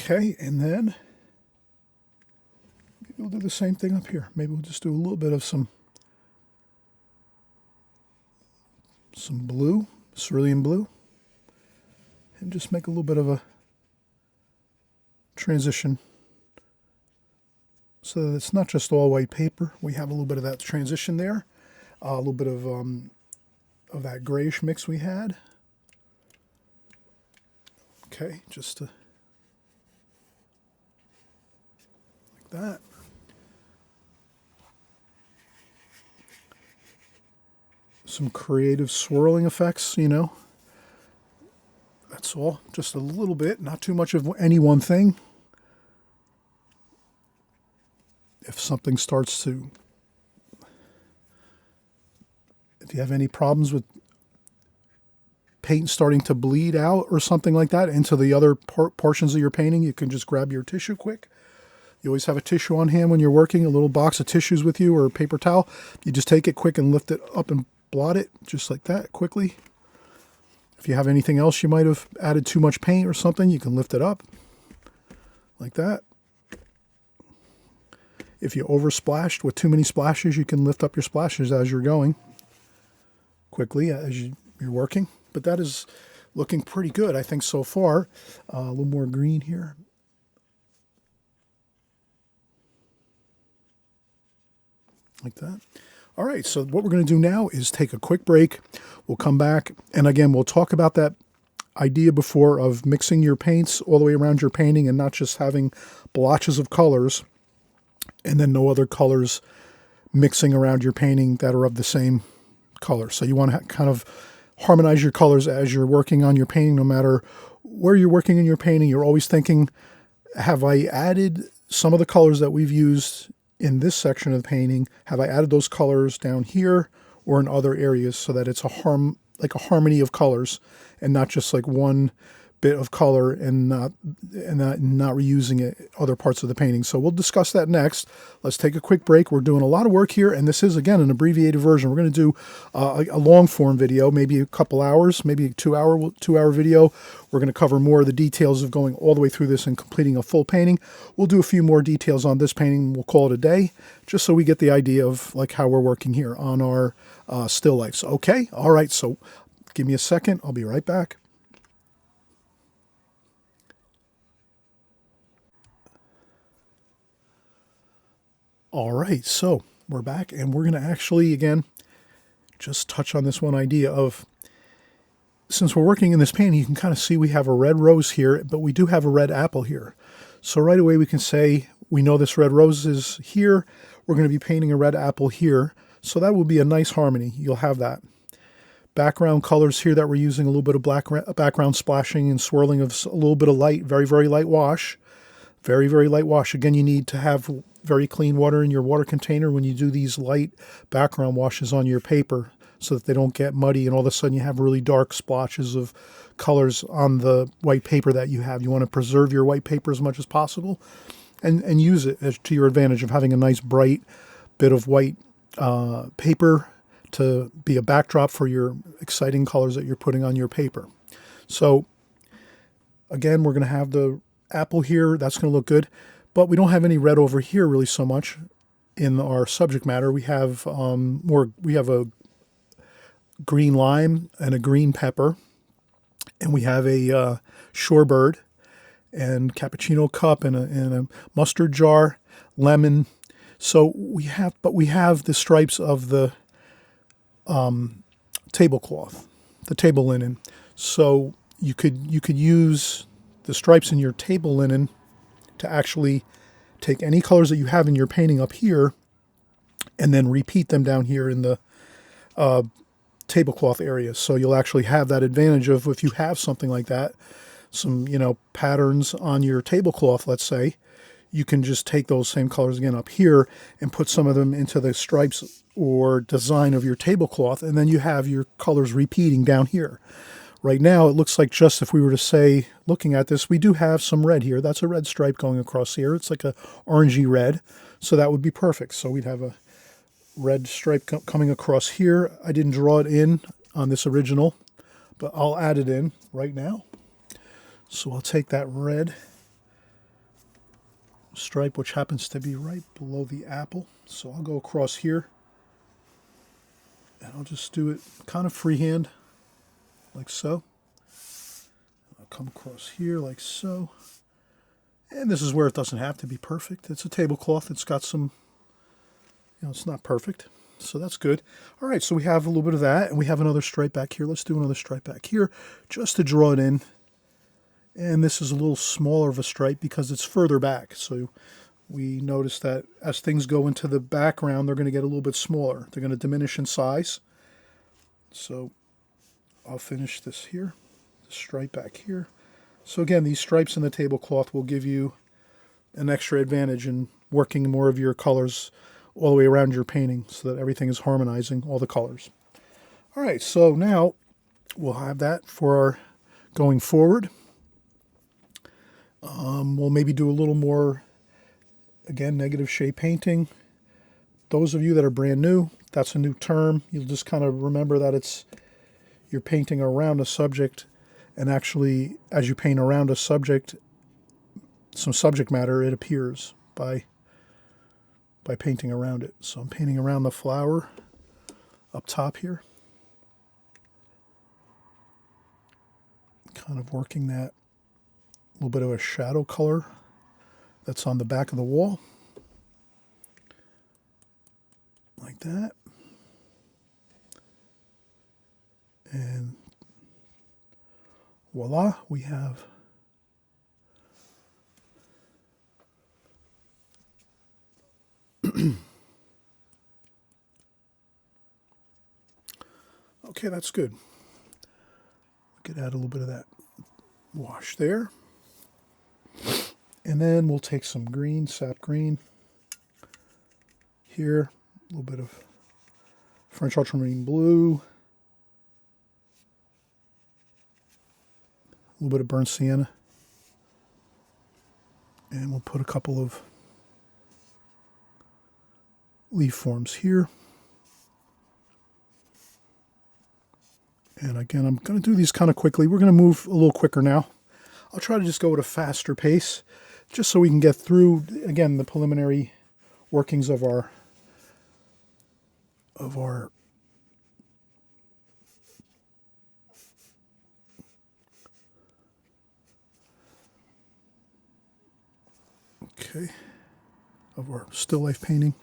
Okay, and then maybe we'll do the same thing up here. Maybe we'll just do a little bit of some blue, cerulean blue, and just make a little bit of a transition so that it's not just all white paper. We have a little bit of that transition there, a little bit of that grayish mix we had. Okay, just like that. Some creative swirling effects, you know. That's all, just a little bit, not too much of any one thing. If something starts to, if you have any problems with paint starting to bleed out or something like that into the other portions of your painting, you can just grab your tissue quick. You always have a tissue on hand when you're working, a little box of tissues with you or a paper towel. You just take it quick and lift it up and blot it just like that quickly. If you have anything else you might have added too much paint or something, you can lift it up like that. If you oversplashed with too many splashes, you can lift up your splashes as you're going quickly as you're working. But that is looking pretty good, I think, so far. A little more green here. Like that. All right, so what we're going to do now is take a quick break. We'll come back, and again, we'll talk about that idea before of mixing your paints all the way around your painting and not just having blotches of colors and then no other colors mixing around your painting that are of the same color. So you want to kind of harmonize your colors as you're working on your painting. No matter where you're working in your painting, you're always thinking, have I added some of the colors that we've used in this section of the painting? Have I added those colors down here or in other areas so that it's like a harmony of colors and not just like one bit of color and not reusing it other parts of the painting. So we'll discuss that next. Let's take a quick break. We're doing a lot of work here, and this is again an abbreviated version. We're going to do a long form video, maybe a couple hours, maybe a two-hour video. We're going to cover more of the details of going all the way through this and completing a full painting. We'll do a few more details on this painting. We'll call it a day, just so we get the idea of like how we're working here on our still lifes. Okay, all right. So give me a second. I'll be right back. All right, so we're back, and we're going to actually, again, just touch on this one idea of, since we're working in this painting, you can kind of see we have a red rose here, but we do have a red apple here. So right away we can say, we know this red rose is here, we're going to be painting a red apple here, so that will be a nice harmony. You'll have that. Background colors here that we're using, a little bit of background splashing and swirling of a little bit of light, very, very light wash. Very, very light wash. Again, you need to have very clean water in your water container when you do these light background washes on your paper so that they don't get muddy and all of a sudden you have really dark splotches of colors on the white paper that you have. You want to preserve your white paper as much as possible and use it to your advantage of having a nice bright bit of white paper to be a backdrop for your exciting colors that you're putting on your paper. So again, we're going to have the apple here. That's going to look good, but we don't have any red over here really so much in our subject matter. We have we have a green lime and a green pepper, and we have a shorebird and cappuccino cup and a mustard jar, lemon. So we have the stripes of the tablecloth, the table linen. So you could use the stripes in your table linen to actually take any colors that you have in your painting up here and then repeat them down here in the tablecloth area. So you'll actually have that advantage of, if you have something like that, some, patterns on your tablecloth, let's say, you can just take those same colors again up here and put some of them into the stripes or design of your tablecloth, and then you have your colors repeating down here. Right now, it looks like, just if we were to say, looking at this, we do have some red here. That's a red stripe going across here. It's like a orangey red, so that would be perfect. So we'd have a red stripe coming across here. I didn't draw it in on this original, but I'll add it in right now. So I'll take that red stripe, which happens to be right below the apple. So I'll go across here, and I'll just do it kind of freehand, like so. I'll come across here like so, And this is where it doesn't have to be perfect. It's a tablecloth. It's got some, it's not perfect. So that's good. All right, so we have a little bit of that, and we have another stripe back here. Let's do another stripe back here just to draw it in. And this is a little smaller of a stripe because it's further back. So we notice that as things go into the background, they're going to get a little bit smaller. They're going to diminish in size. So I'll finish this here, the stripe back here. So again, these stripes in the tablecloth will give you an extra advantage in working more of your colors all the way around your painting so that everything is harmonizing, all the colors. All right, so now we'll have that for our going forward. We'll maybe do a little more, again, negative shade painting. Those of you that are brand new, that's a new term. You'll just kind of remember that you're painting around a subject, and actually, as you paint around a subject, some subject matter, it appears by painting around it. So I'm painting around the flower up top here. Kind of working that little bit of a shadow color that's on the back of the wall. Like that. And voila, we have okay, that's good. We could add a little bit of that wash there. And then we'll take some green, sap green here, a little bit of French ultramarine blue, a little bit of burnt sienna, and we'll put a couple of leaf forms here. And again, I'm going to do these kind of quickly. We're going to move a little quicker now. I'll try to just go at a faster pace, just so we can get through, again, the preliminary workings of our still life painting.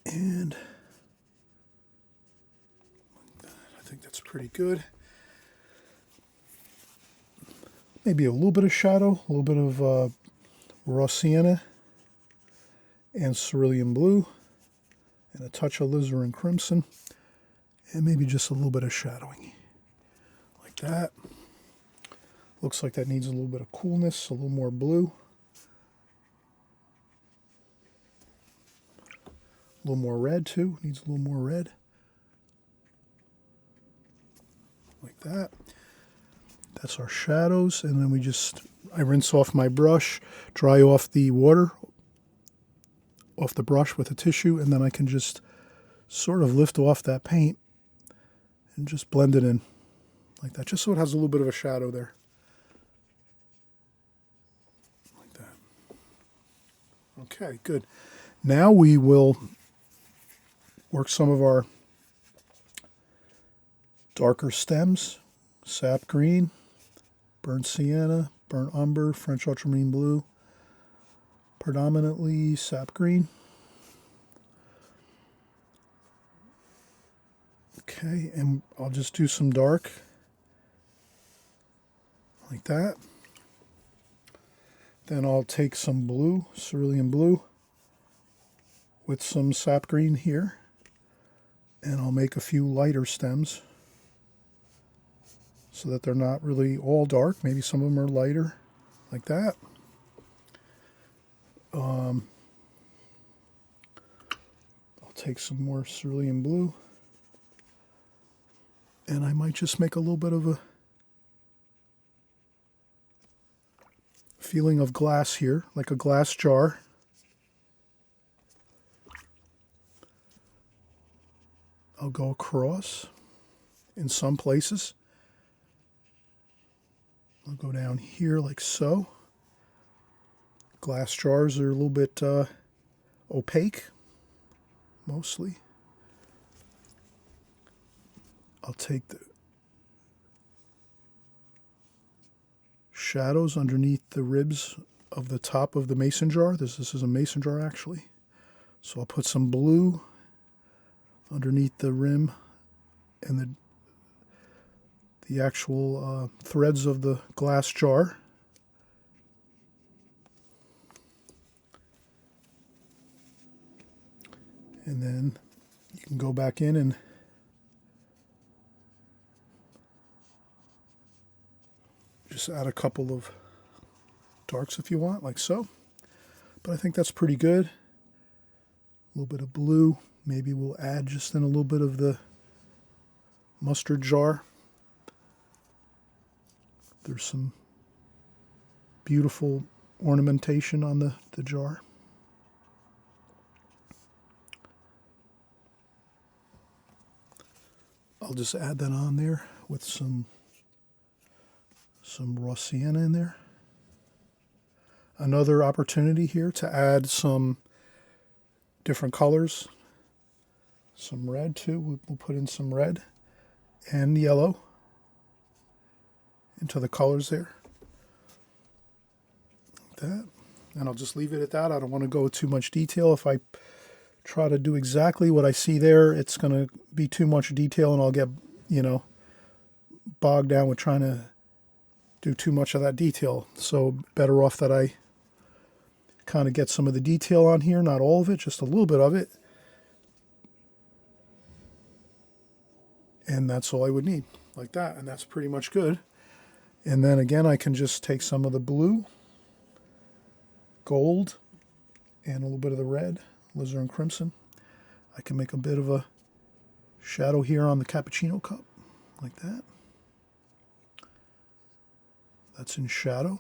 And I think that's pretty good. Maybe a little bit of shadow, a little bit of raw sienna and cerulean blue, and a touch of alizarin crimson, and maybe just a little bit of shadowing, like that. Looks like that needs a little bit of coolness, a little more blue. A little more red too, needs a little more red. Like that. That's our shadows, and then I rinse off my brush, dry off the water off the brush with a tissue, and then I can just sort of lift off that paint and just blend it in like that, just so it has a little bit of a shadow there. Like that. Okay, good. Now we will work some of our darker stems, sap green, burnt sienna, burnt umber, French ultramarine blue, predominantly sap green. Okay, and I'll just do some dark like that. Then I'll take some blue, cerulean blue, with some sap green here, and I'll make a few lighter stems so that they're not really all dark. Maybe some of them are lighter, like that. I'll take some more cerulean blue, and I might just make a little bit of a feeling of glass here, like a glass jar. I'll go across in some places. I'll go down here like so. Glass jars are a little bit opaque, mostly. I'll take the shadows underneath the ribs of the top of the mason jar. This is a mason jar actually. So I'll put some blue underneath the rim and the actual threads of the glass jar. And then you can go back in and just add a couple of darks if you want, like so. But I think that's pretty good. A little bit of blue. Maybe we'll add just in a little bit of the mustard jar. There's some beautiful ornamentation on the jar. I'll just add that on there with some raw sienna in there. Another opportunity here to add some different colors. Some red too. We'll put in some red and yellow into the colors there. Like that. And I'll just leave it at that. I don't want to go too much detail. If I try to do exactly what I see there, it's going to be too much detail and I'll get, bogged down with trying to do too much of that detail. So better off that I kind of get some of the detail on here, not all of it, just a little bit of it. And that's all I would need, like that. And that's pretty much good. And then again, I can just take some of the blue, gold, and a little bit of the red, alizarin crimson. I can make a bit of a shadow here on the cappuccino cup, like that. That's in shadow.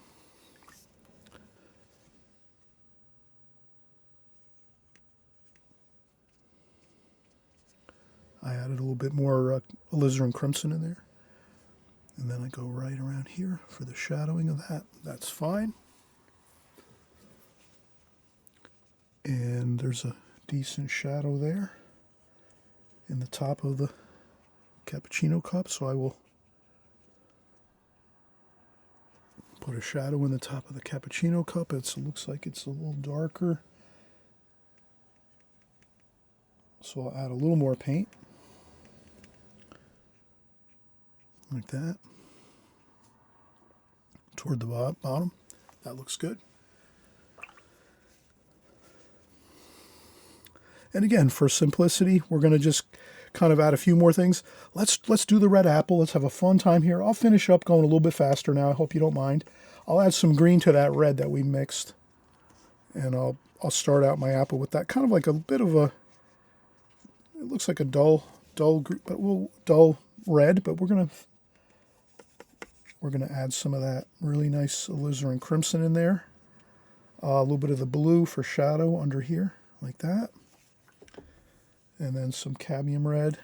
I added a little bit more alizarin crimson in there. And then I go right around here for the shadowing of that. That's fine. And there's a decent shadow there in the top of the cappuccino cup. So I will put a shadow in the top of the cappuccino cup. It looks like it's a little darker. So I'll add a little more paint. Like that. Toward the bottom. That looks good. And again, for simplicity, we're going to just kind of add a few more things. Let's do the red apple. Let's have a fun time here. I'll finish up going a little bit faster now. I hope you don't mind. I'll add some green to that red that we mixed. And I'll start out my apple with that. Kind of like a bit of a, it looks like a dull red, but we're going to add some of that really nice alizarin crimson in there. A little bit of the blue for shadow under here, like that. And then some cadmium red.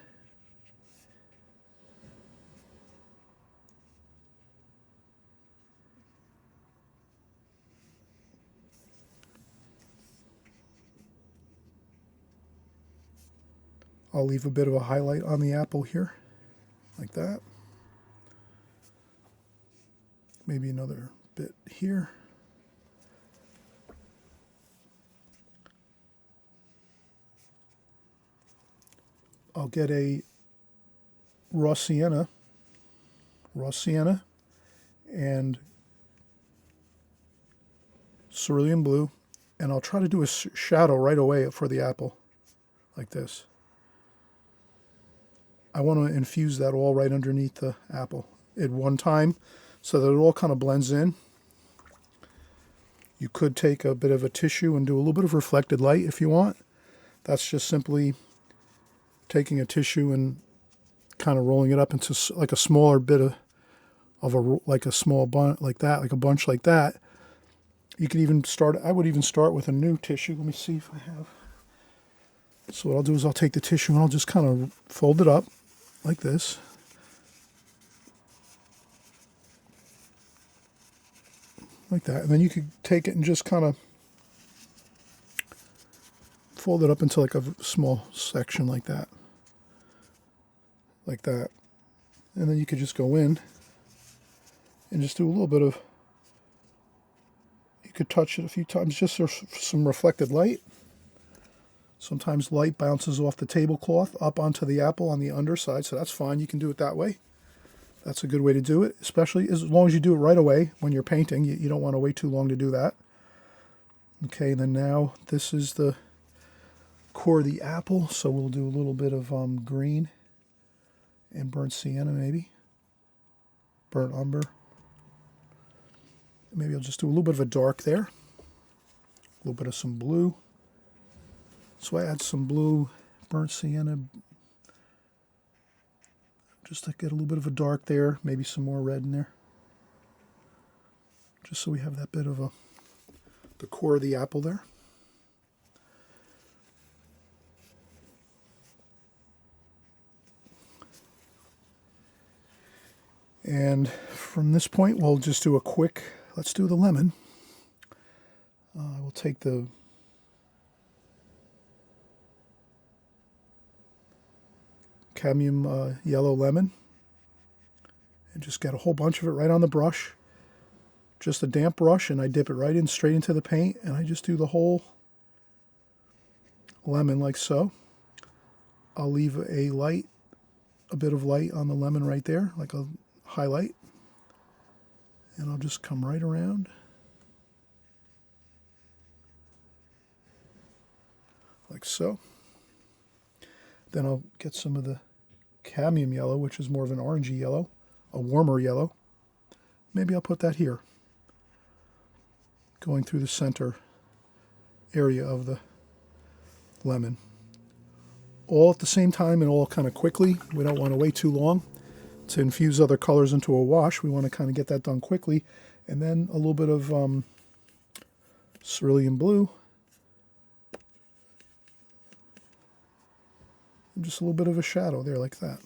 I'll leave a bit of a highlight on the apple here, like that. Maybe another bit here. I'll get a raw sienna and cerulean blue, and I'll try to do a shadow right away for the apple, like this. I want to infuse that all right underneath the apple at one time so that it all kind of blends in. You could take a bit of a tissue and do a little bit of reflected light if you want. That's just simply taking a tissue and kind of rolling it up into like a smaller bit like a small bunch like that, like a bunch like that. You could even start, I would even start with a new tissue. Let me see if I have. So what I'll do is I'll take the tissue and I'll just kind of fold it up like this. Like that. And then you could take it and just kind of fold it up into like a small section like that. Like that. And then you could just go in and just do a little bit of, you could touch it a few times just for some reflected light. Sometimes light bounces off the tablecloth up onto the apple on the underside, so that's fine. You can do it that way. That's a good way to do it, especially as long as you do it right away when you're painting. You don't want to wait too long to do that. Okay, then now this is the core of the apple, so we'll do a little bit of green and burnt sienna maybe. Burnt umber. Maybe I'll just do a little bit of a dark there. A little bit of some blue. So I add some blue, burnt sienna, just to get a little bit of a dark there, maybe some more red in there. Just so we have that bit of the core of the apple there. And from this point, we'll just do a quick, let's do the lemon. We'll take the cadmium yellow lemon and just get a whole bunch of it right on the brush. Just a damp brush, and I dip it right in straight into the paint, and I just do the whole lemon like so. I'll leave a bit of light on the lemon right there, like a highlight, and I'll just come right around. Like so. Then I'll get some of the cadmium yellow, which is more of an orangey yellow, a warmer yellow. Maybe I'll put that here, going through the center area of the lemon. All at the same time and all kind of quickly. We don't want to wait too long to infuse other colors into a wash. We want to kind of get that done quickly. And then a little bit of cerulean blue. And just a little bit of a shadow there like that.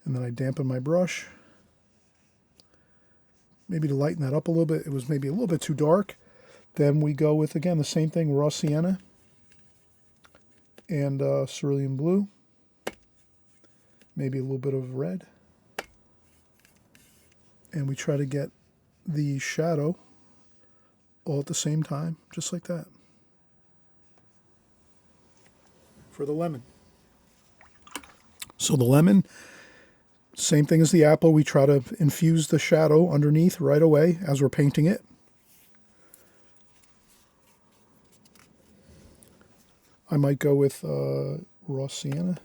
And then I dampen my brush. Maybe to lighten that up a little bit. It was maybe a little bit too dark. Then we go with, again, the same thing, raw sienna and cerulean blue. Maybe a little bit of red. And we try to get the shadow all at the same time, just like that. For the lemon. So the lemon, same thing as the apple. We try to infuse the shadow underneath right away as we're painting it. I might go with raw sienna.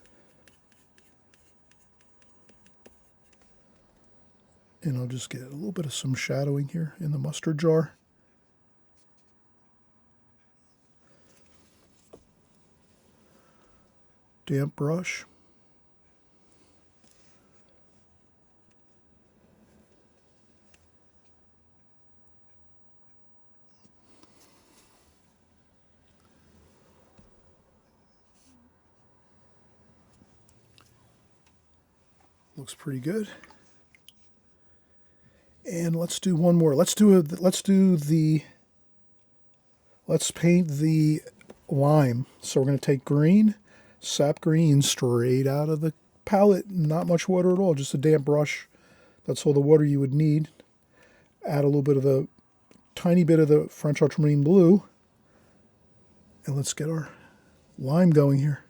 And I'll just get a little bit of some shadowing here in the mustard jar. Damp brush. Looks pretty good. And let's do one more. Let's paint the lime. So we're going to take green, sap green straight out of the palette. Not much water at all, just a damp brush. That's all the water you would need. Add a little bit of the, tiny bit of the French ultramarine blue. And let's get our lime going here.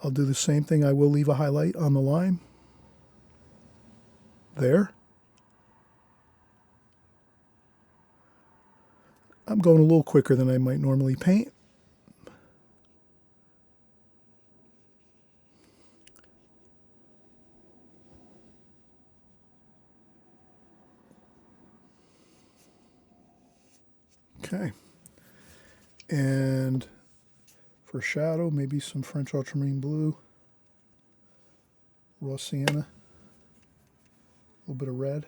I'll do the same thing. I will leave a highlight on the lime. There. I'm going a little quicker than I might normally paint. Okay. And for shadow, maybe some French ultramarine blue, raw sienna, a little bit of red.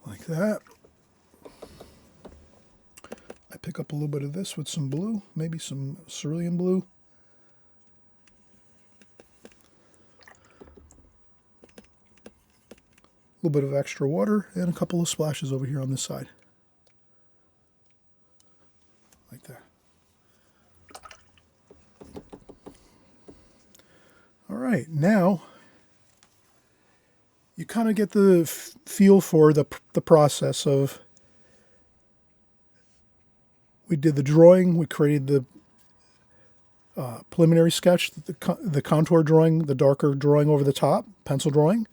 Like that. I pick pick up a little bit of this with some blue, maybe some cerulean blue. A little bit of extra water and a couple of splashes over here on this side. Like that. All right, now you kind of get the feel for the process of, we did the drawing, we created the preliminary sketch, the contour drawing, the darker drawing over the top, pencil drawing.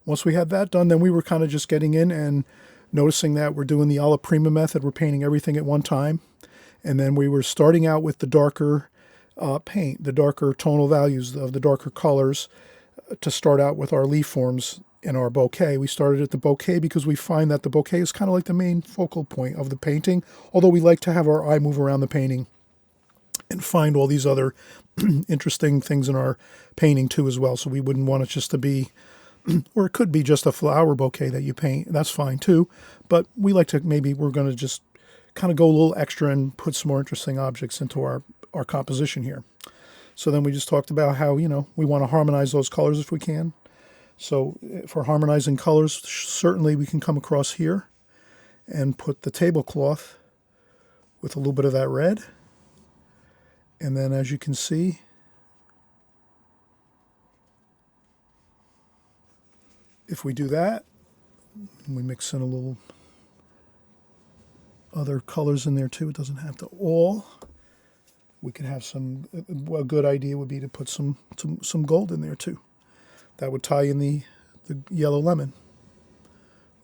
Once we had that done, then we were kind of just getting in and noticing that we're doing the alla prima method. We're painting everything at one time. And then we were starting out with the darker paint, the darker tonal values of the darker colors to start out with our leaf forms in our bouquet. We started at the bouquet because we find that the bouquet is kind of like the main focal point of the painting, although we like to have our eye move around the painting and find all these other interesting things in our painting too as well. So we wouldn't want it just to be, or it could be just a flower bouquet that you paint. That's fine too. But we like to, maybe we're going to just kind of go a little extra and put some more interesting objects into our composition here. So then we just talked about how, you know, we want to harmonize those colors if we can. So for harmonizing colors, certainly we can come across here and put the tablecloth with a little bit of that red. And then as you can see, if we do that, we mix in a little other colors in there too. It doesn't have to all. We could have some, a good idea would be to put some gold in there too. That would tie in the yellow lemon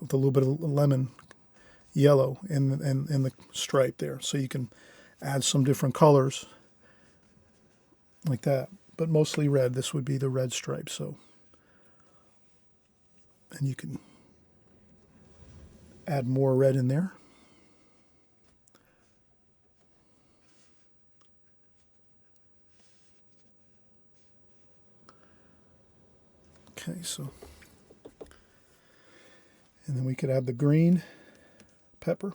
with a little bit of lemon yellow in the stripe there. So you can add some different colors like that, but mostly red. This would be the red stripe. So, and you can add more red in there. Okay, so, and then we could add the green pepper.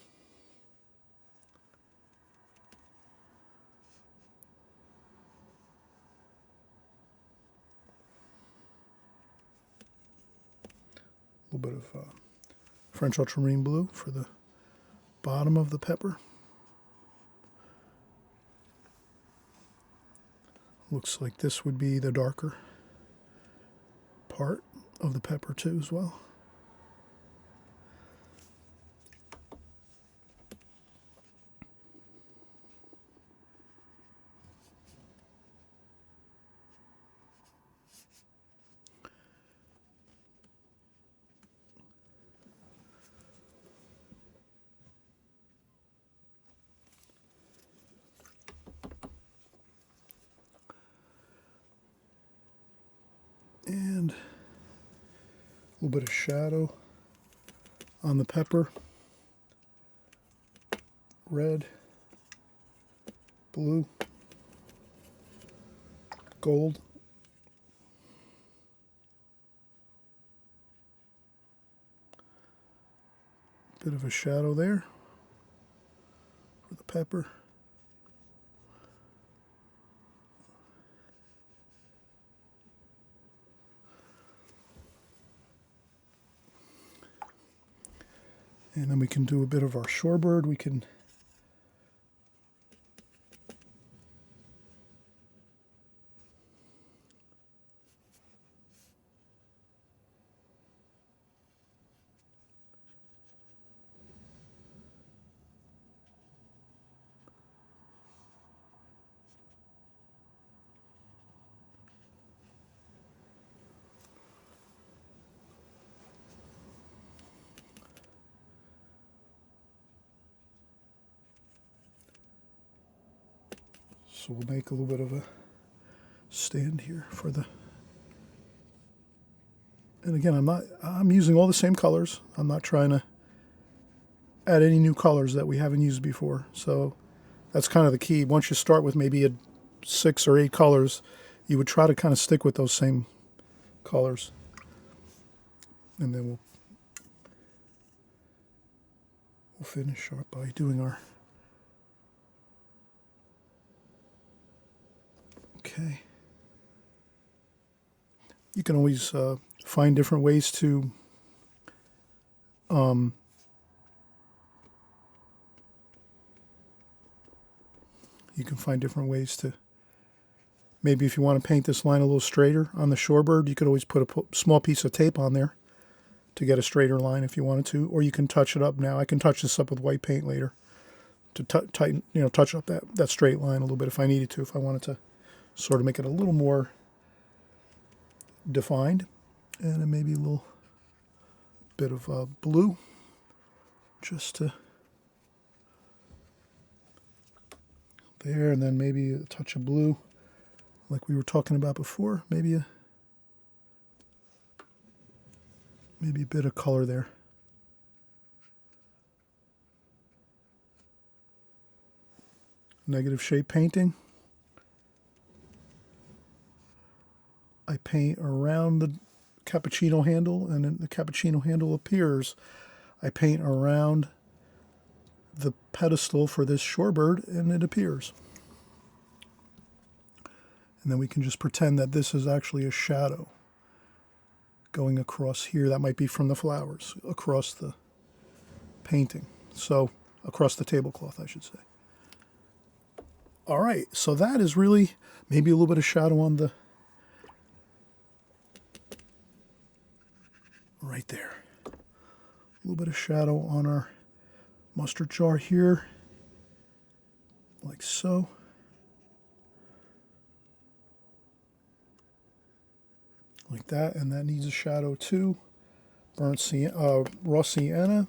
A little bit of French ultramarine blue for the bottom of the pepper. Looks like this would be the darker part of the pepper too as well. And a little bit of shadow on the pepper. Red, blue, gold. Bit of a shadow there for the pepper. And then we can do a bit of our shorebird. We can So we'll make a little bit of a stand here for the, and again, I'm using all the same colors. I'm not trying to add any new colors that we haven't used before. So that's kind of the key. Once you start with maybe 6 or 8 colors, you would try to kind of stick with those same colors. And then we'll finish up by doing our Okay. You can always find different ways to maybe if you want to paint this line a little straighter on the shorebird, you could always put a small piece of tape on there to get a straighter line if you wanted to, or you can touch it up now. I can touch this up with white paint later to tighten, touch up that straight line a little bit if I needed to, if I wanted to sort of make it a little more defined. And then maybe a little bit of blue just to there, and then maybe a touch of blue like we were talking about before, maybe a bit of color there. Negative shape painting. I paint around the cappuccino handle, and then the cappuccino handle appears. I paint around the pedestal for this shorebird, and it appears. And then we can just pretend that this is actually a shadow going across here. That might be from the flowers across the painting. So across the tablecloth, I should say. All right, so that is really maybe a little bit of shadow on the right there. A little bit of shadow on our mustard jar here, like so. Like that, and that needs a shadow too. Burnt raw sienna,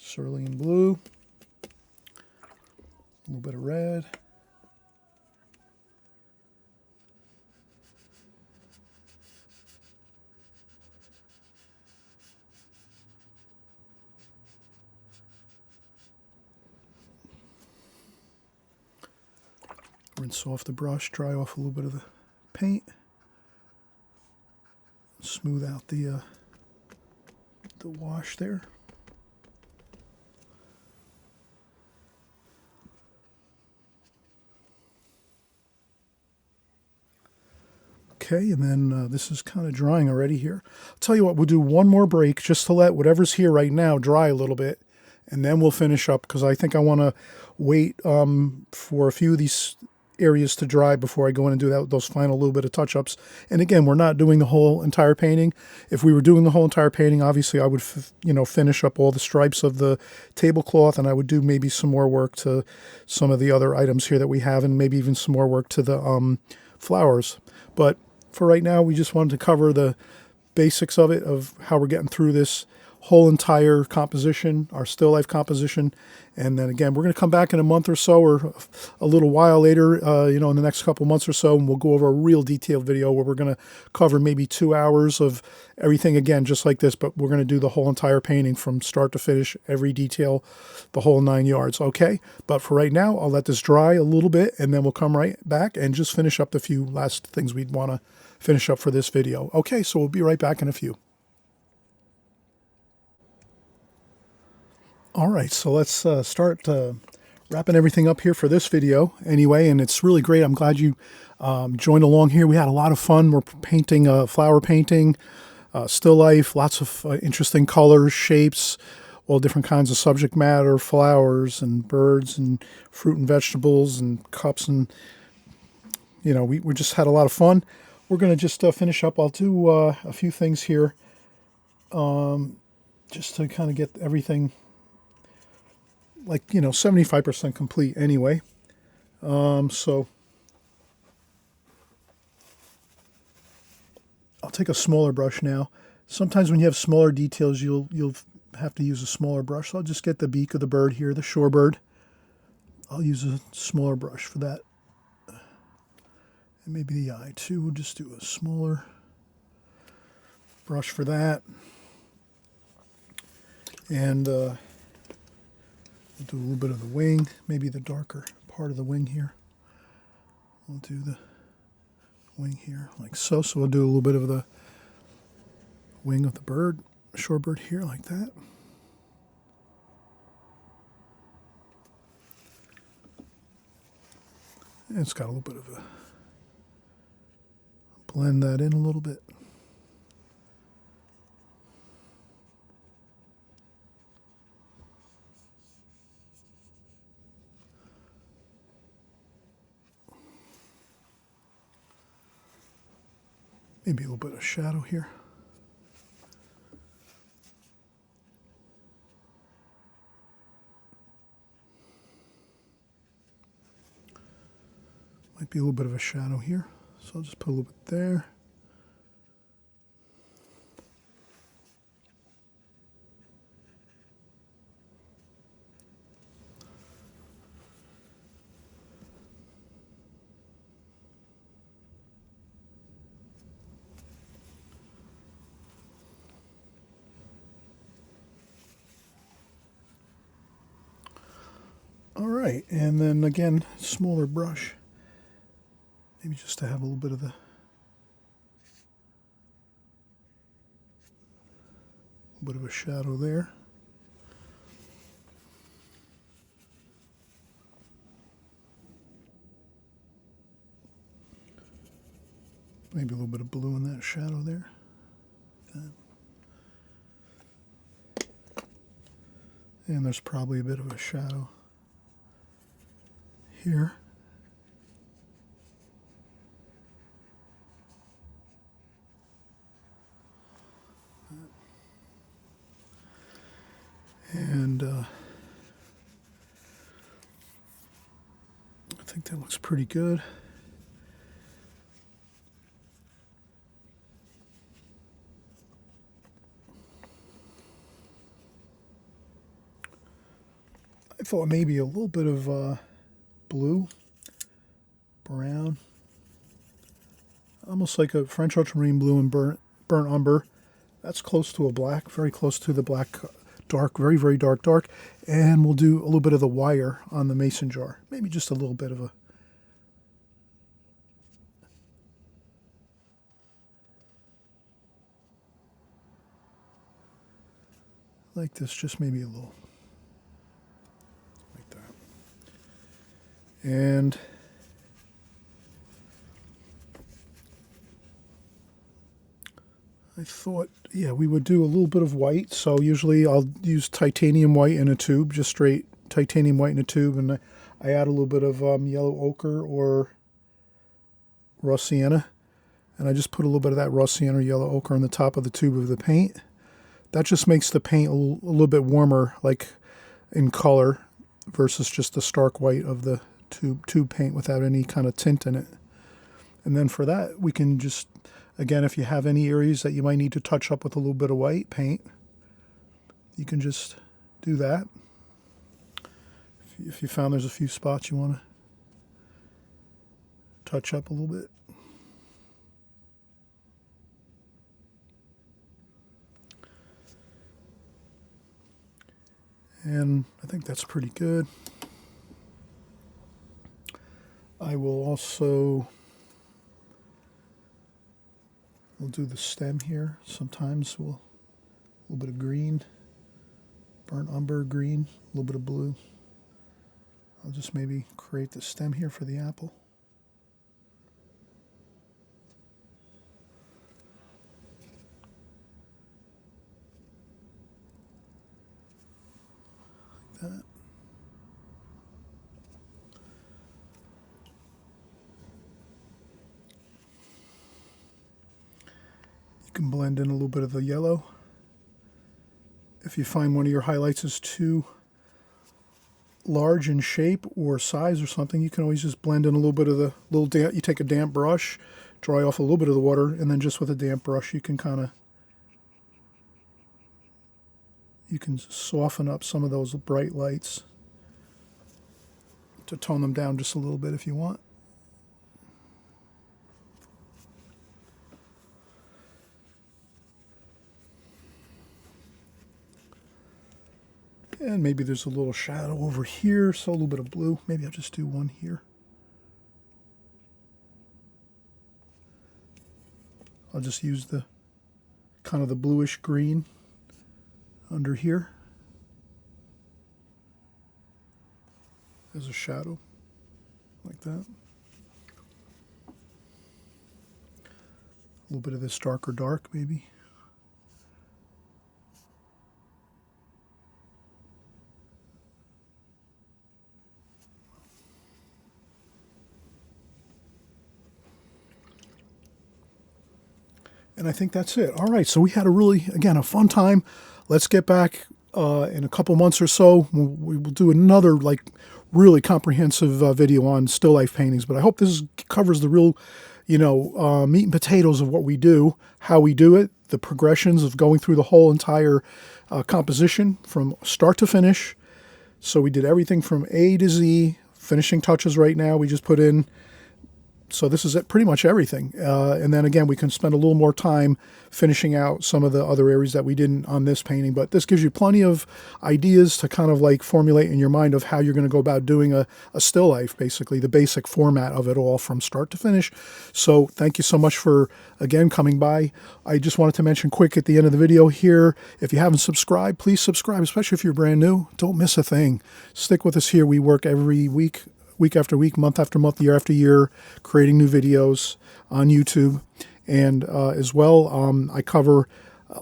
cerulean blue, a little bit of red. Rinse off the brush, dry off a little bit of the paint. Smooth out the wash there. Okay, and then this is kind of drying already here. I'll tell you what, we'll do one more break just to let whatever's here right now dry a little bit, and then we'll finish up because I think I want to wait for a few of these areas to dry before I go in and do those final little bit of touch-ups. And again, we're not doing the whole entire painting. If we were doing the whole entire painting, obviously I would finish up all the stripes of the tablecloth, and I would do maybe some more work to some of the other items here that we have, and maybe even some more work to the flowers. But for right now, we just wanted to cover the basics of it, of how we're getting through this whole entire composition, our still life composition. And then again, we're going to come back in a month or so, or a little while later, in the next couple months or so, and we'll go over a real detailed video where we're going to cover maybe 2 hours of everything again, just like this, but we're going to do the whole entire painting from start to finish, every detail, the whole 9 yards. Okay. But for right now, I'll let this dry a little bit, and then we'll come right back and just finish up the few last things we'd want to finish up for this video. Okay. So we'll be right back in a few. All right, so let's start wrapping everything up here for this video anyway, and it's really great. I'm glad you joined along here. We had a lot of fun. We're painting flower painting, still life, lots of interesting colors, shapes, all different kinds of subject matter, flowers and birds and fruit and vegetables and cups, and we just had a lot of fun. We're going to just finish up. I'll do a few things here just to kind of get everything 75% complete anyway. So I'll take a smaller brush now. Sometimes when you have smaller details, you'll have to use a smaller brush. So I'll just get the beak of the bird here, the shorebird. I'll use a smaller brush for that. And maybe the eye too. We'll just do a smaller brush for that. And we'll do a little bit of the wing, maybe the darker part of the wing here. We'll do the wing here like so. So we'll do a little bit of the wing of the bird, shorebird here like that. And it's got a little bit of a blend that in a little bit. Maybe a little bit of shadow here. Might be a little bit of a shadow here, so I'll just put a little bit there. All right, and then again, smaller brush. Maybe just to have a little bit of a shadow there. Maybe a little bit of blue in that shadow there. And there's probably a bit of a shadow here. And I think that looks pretty good. I thought maybe a little bit of blue, brown, almost like a French ultramarine blue and burnt umber. That's close to a black, very close to the black dark, very, very dark. And we'll do a little bit of the wire on the mason jar. Maybe just a little bit of a... like this, just maybe a little. Like that. And... I thought, yeah, we would do a little bit of white. So usually I'll use titanium white in a tube, just straight titanium white in a tube. And I add a little bit of yellow ochre or raw sienna. And I just put a little bit of that raw sienna or yellow ochre on the top of the tube of the paint. That just makes the paint a little bit warmer, like in color, versus just the stark white of the tube paint without any kind of tint in it. And then for that, we can just... again, if you have any areas that you might need to touch up with a little bit of white paint, you can just do that. If you found there's a few spots you want to touch up a little bit. And I think that's pretty good. I will also... we'll do the stem here. Sometimes we'll... a little bit of green, burnt umber green, a little bit of blue. I'll just maybe create the stem here for the apple. Like that. You can blend in a little bit of the yellow. If you find one of your highlights is too large in shape or size or something, you can always just blend in a little bit of the you take a damp brush, dry off a little bit of the water, and then just with a damp brush you can soften up some of those bright lights to tone them down just a little bit if you want. And maybe there's a little shadow over here, so a little bit of blue. Maybe I'll just do one here. I'll just use the kind of the bluish green under here as a shadow, like that. little bit of this darker dark, maybe. And I think that's it. All right, so we had a really, again, a fun time. Let's get back in a couple months or so. We will do another, like, really comprehensive video on still life paintings. But I hope this covers the real, meat and potatoes of what we do, how we do it, the progressions of going through the whole entire composition from start to finish. So we did everything from A to Z, finishing touches right now. We just put in. So this is pretty much everything. And then again, we can spend a little more time finishing out some of the other areas that we didn't on this painting. But this gives you plenty of ideas to kind of like formulate in your mind of how you're going to go about doing a still life, basically the basic format of it all from start to finish. So thank you so much for, again, coming by. I just wanted to mention quick at the end of the video here, if you haven't subscribed, please subscribe, especially if you're brand new. Don't miss a thing. Stick with us here. We work every week after week, month after month, year after year, creating new videos on YouTube. And as well, I cover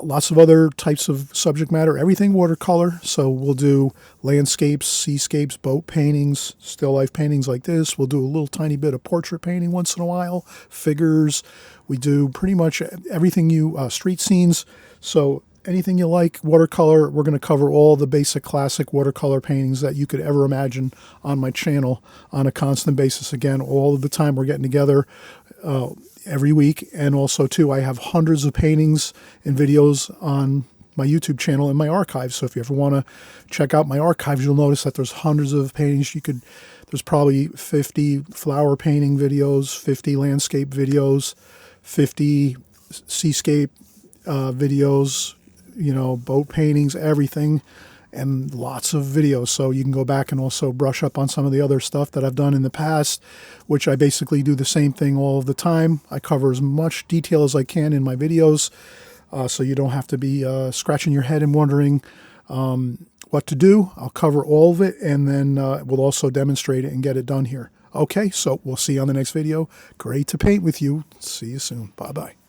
lots of other types of subject matter, everything watercolor. So we'll do landscapes, seascapes, boat paintings, still life paintings like this. We'll do a little tiny bit of portrait painting once in a while, figures. We do pretty much everything street scenes. So anything you like, watercolor, we're going to cover all the basic classic watercolor paintings that you could ever imagine on my channel on a constant basis. Again, all of the time we're getting together every week. And also, too, I have hundreds of paintings and videos on my YouTube channel in my archives. So if you ever want to check out my archives, you'll notice that there's hundreds of paintings. There's probably 50 flower painting videos, 50 landscape videos, 50 seascape videos, boat paintings, everything, and lots of videos. So you can go back and also brush up on some of the other stuff that I've done in the past, which I basically do the same thing all of the time. I cover as much detail as I can in my videos, so you don't have to be scratching your head and wondering what to do. I'll cover all of it, and then we'll also demonstrate it and get it done here. Okay, so we'll see you on the next video. Great to paint with you. See you soon. Bye-bye.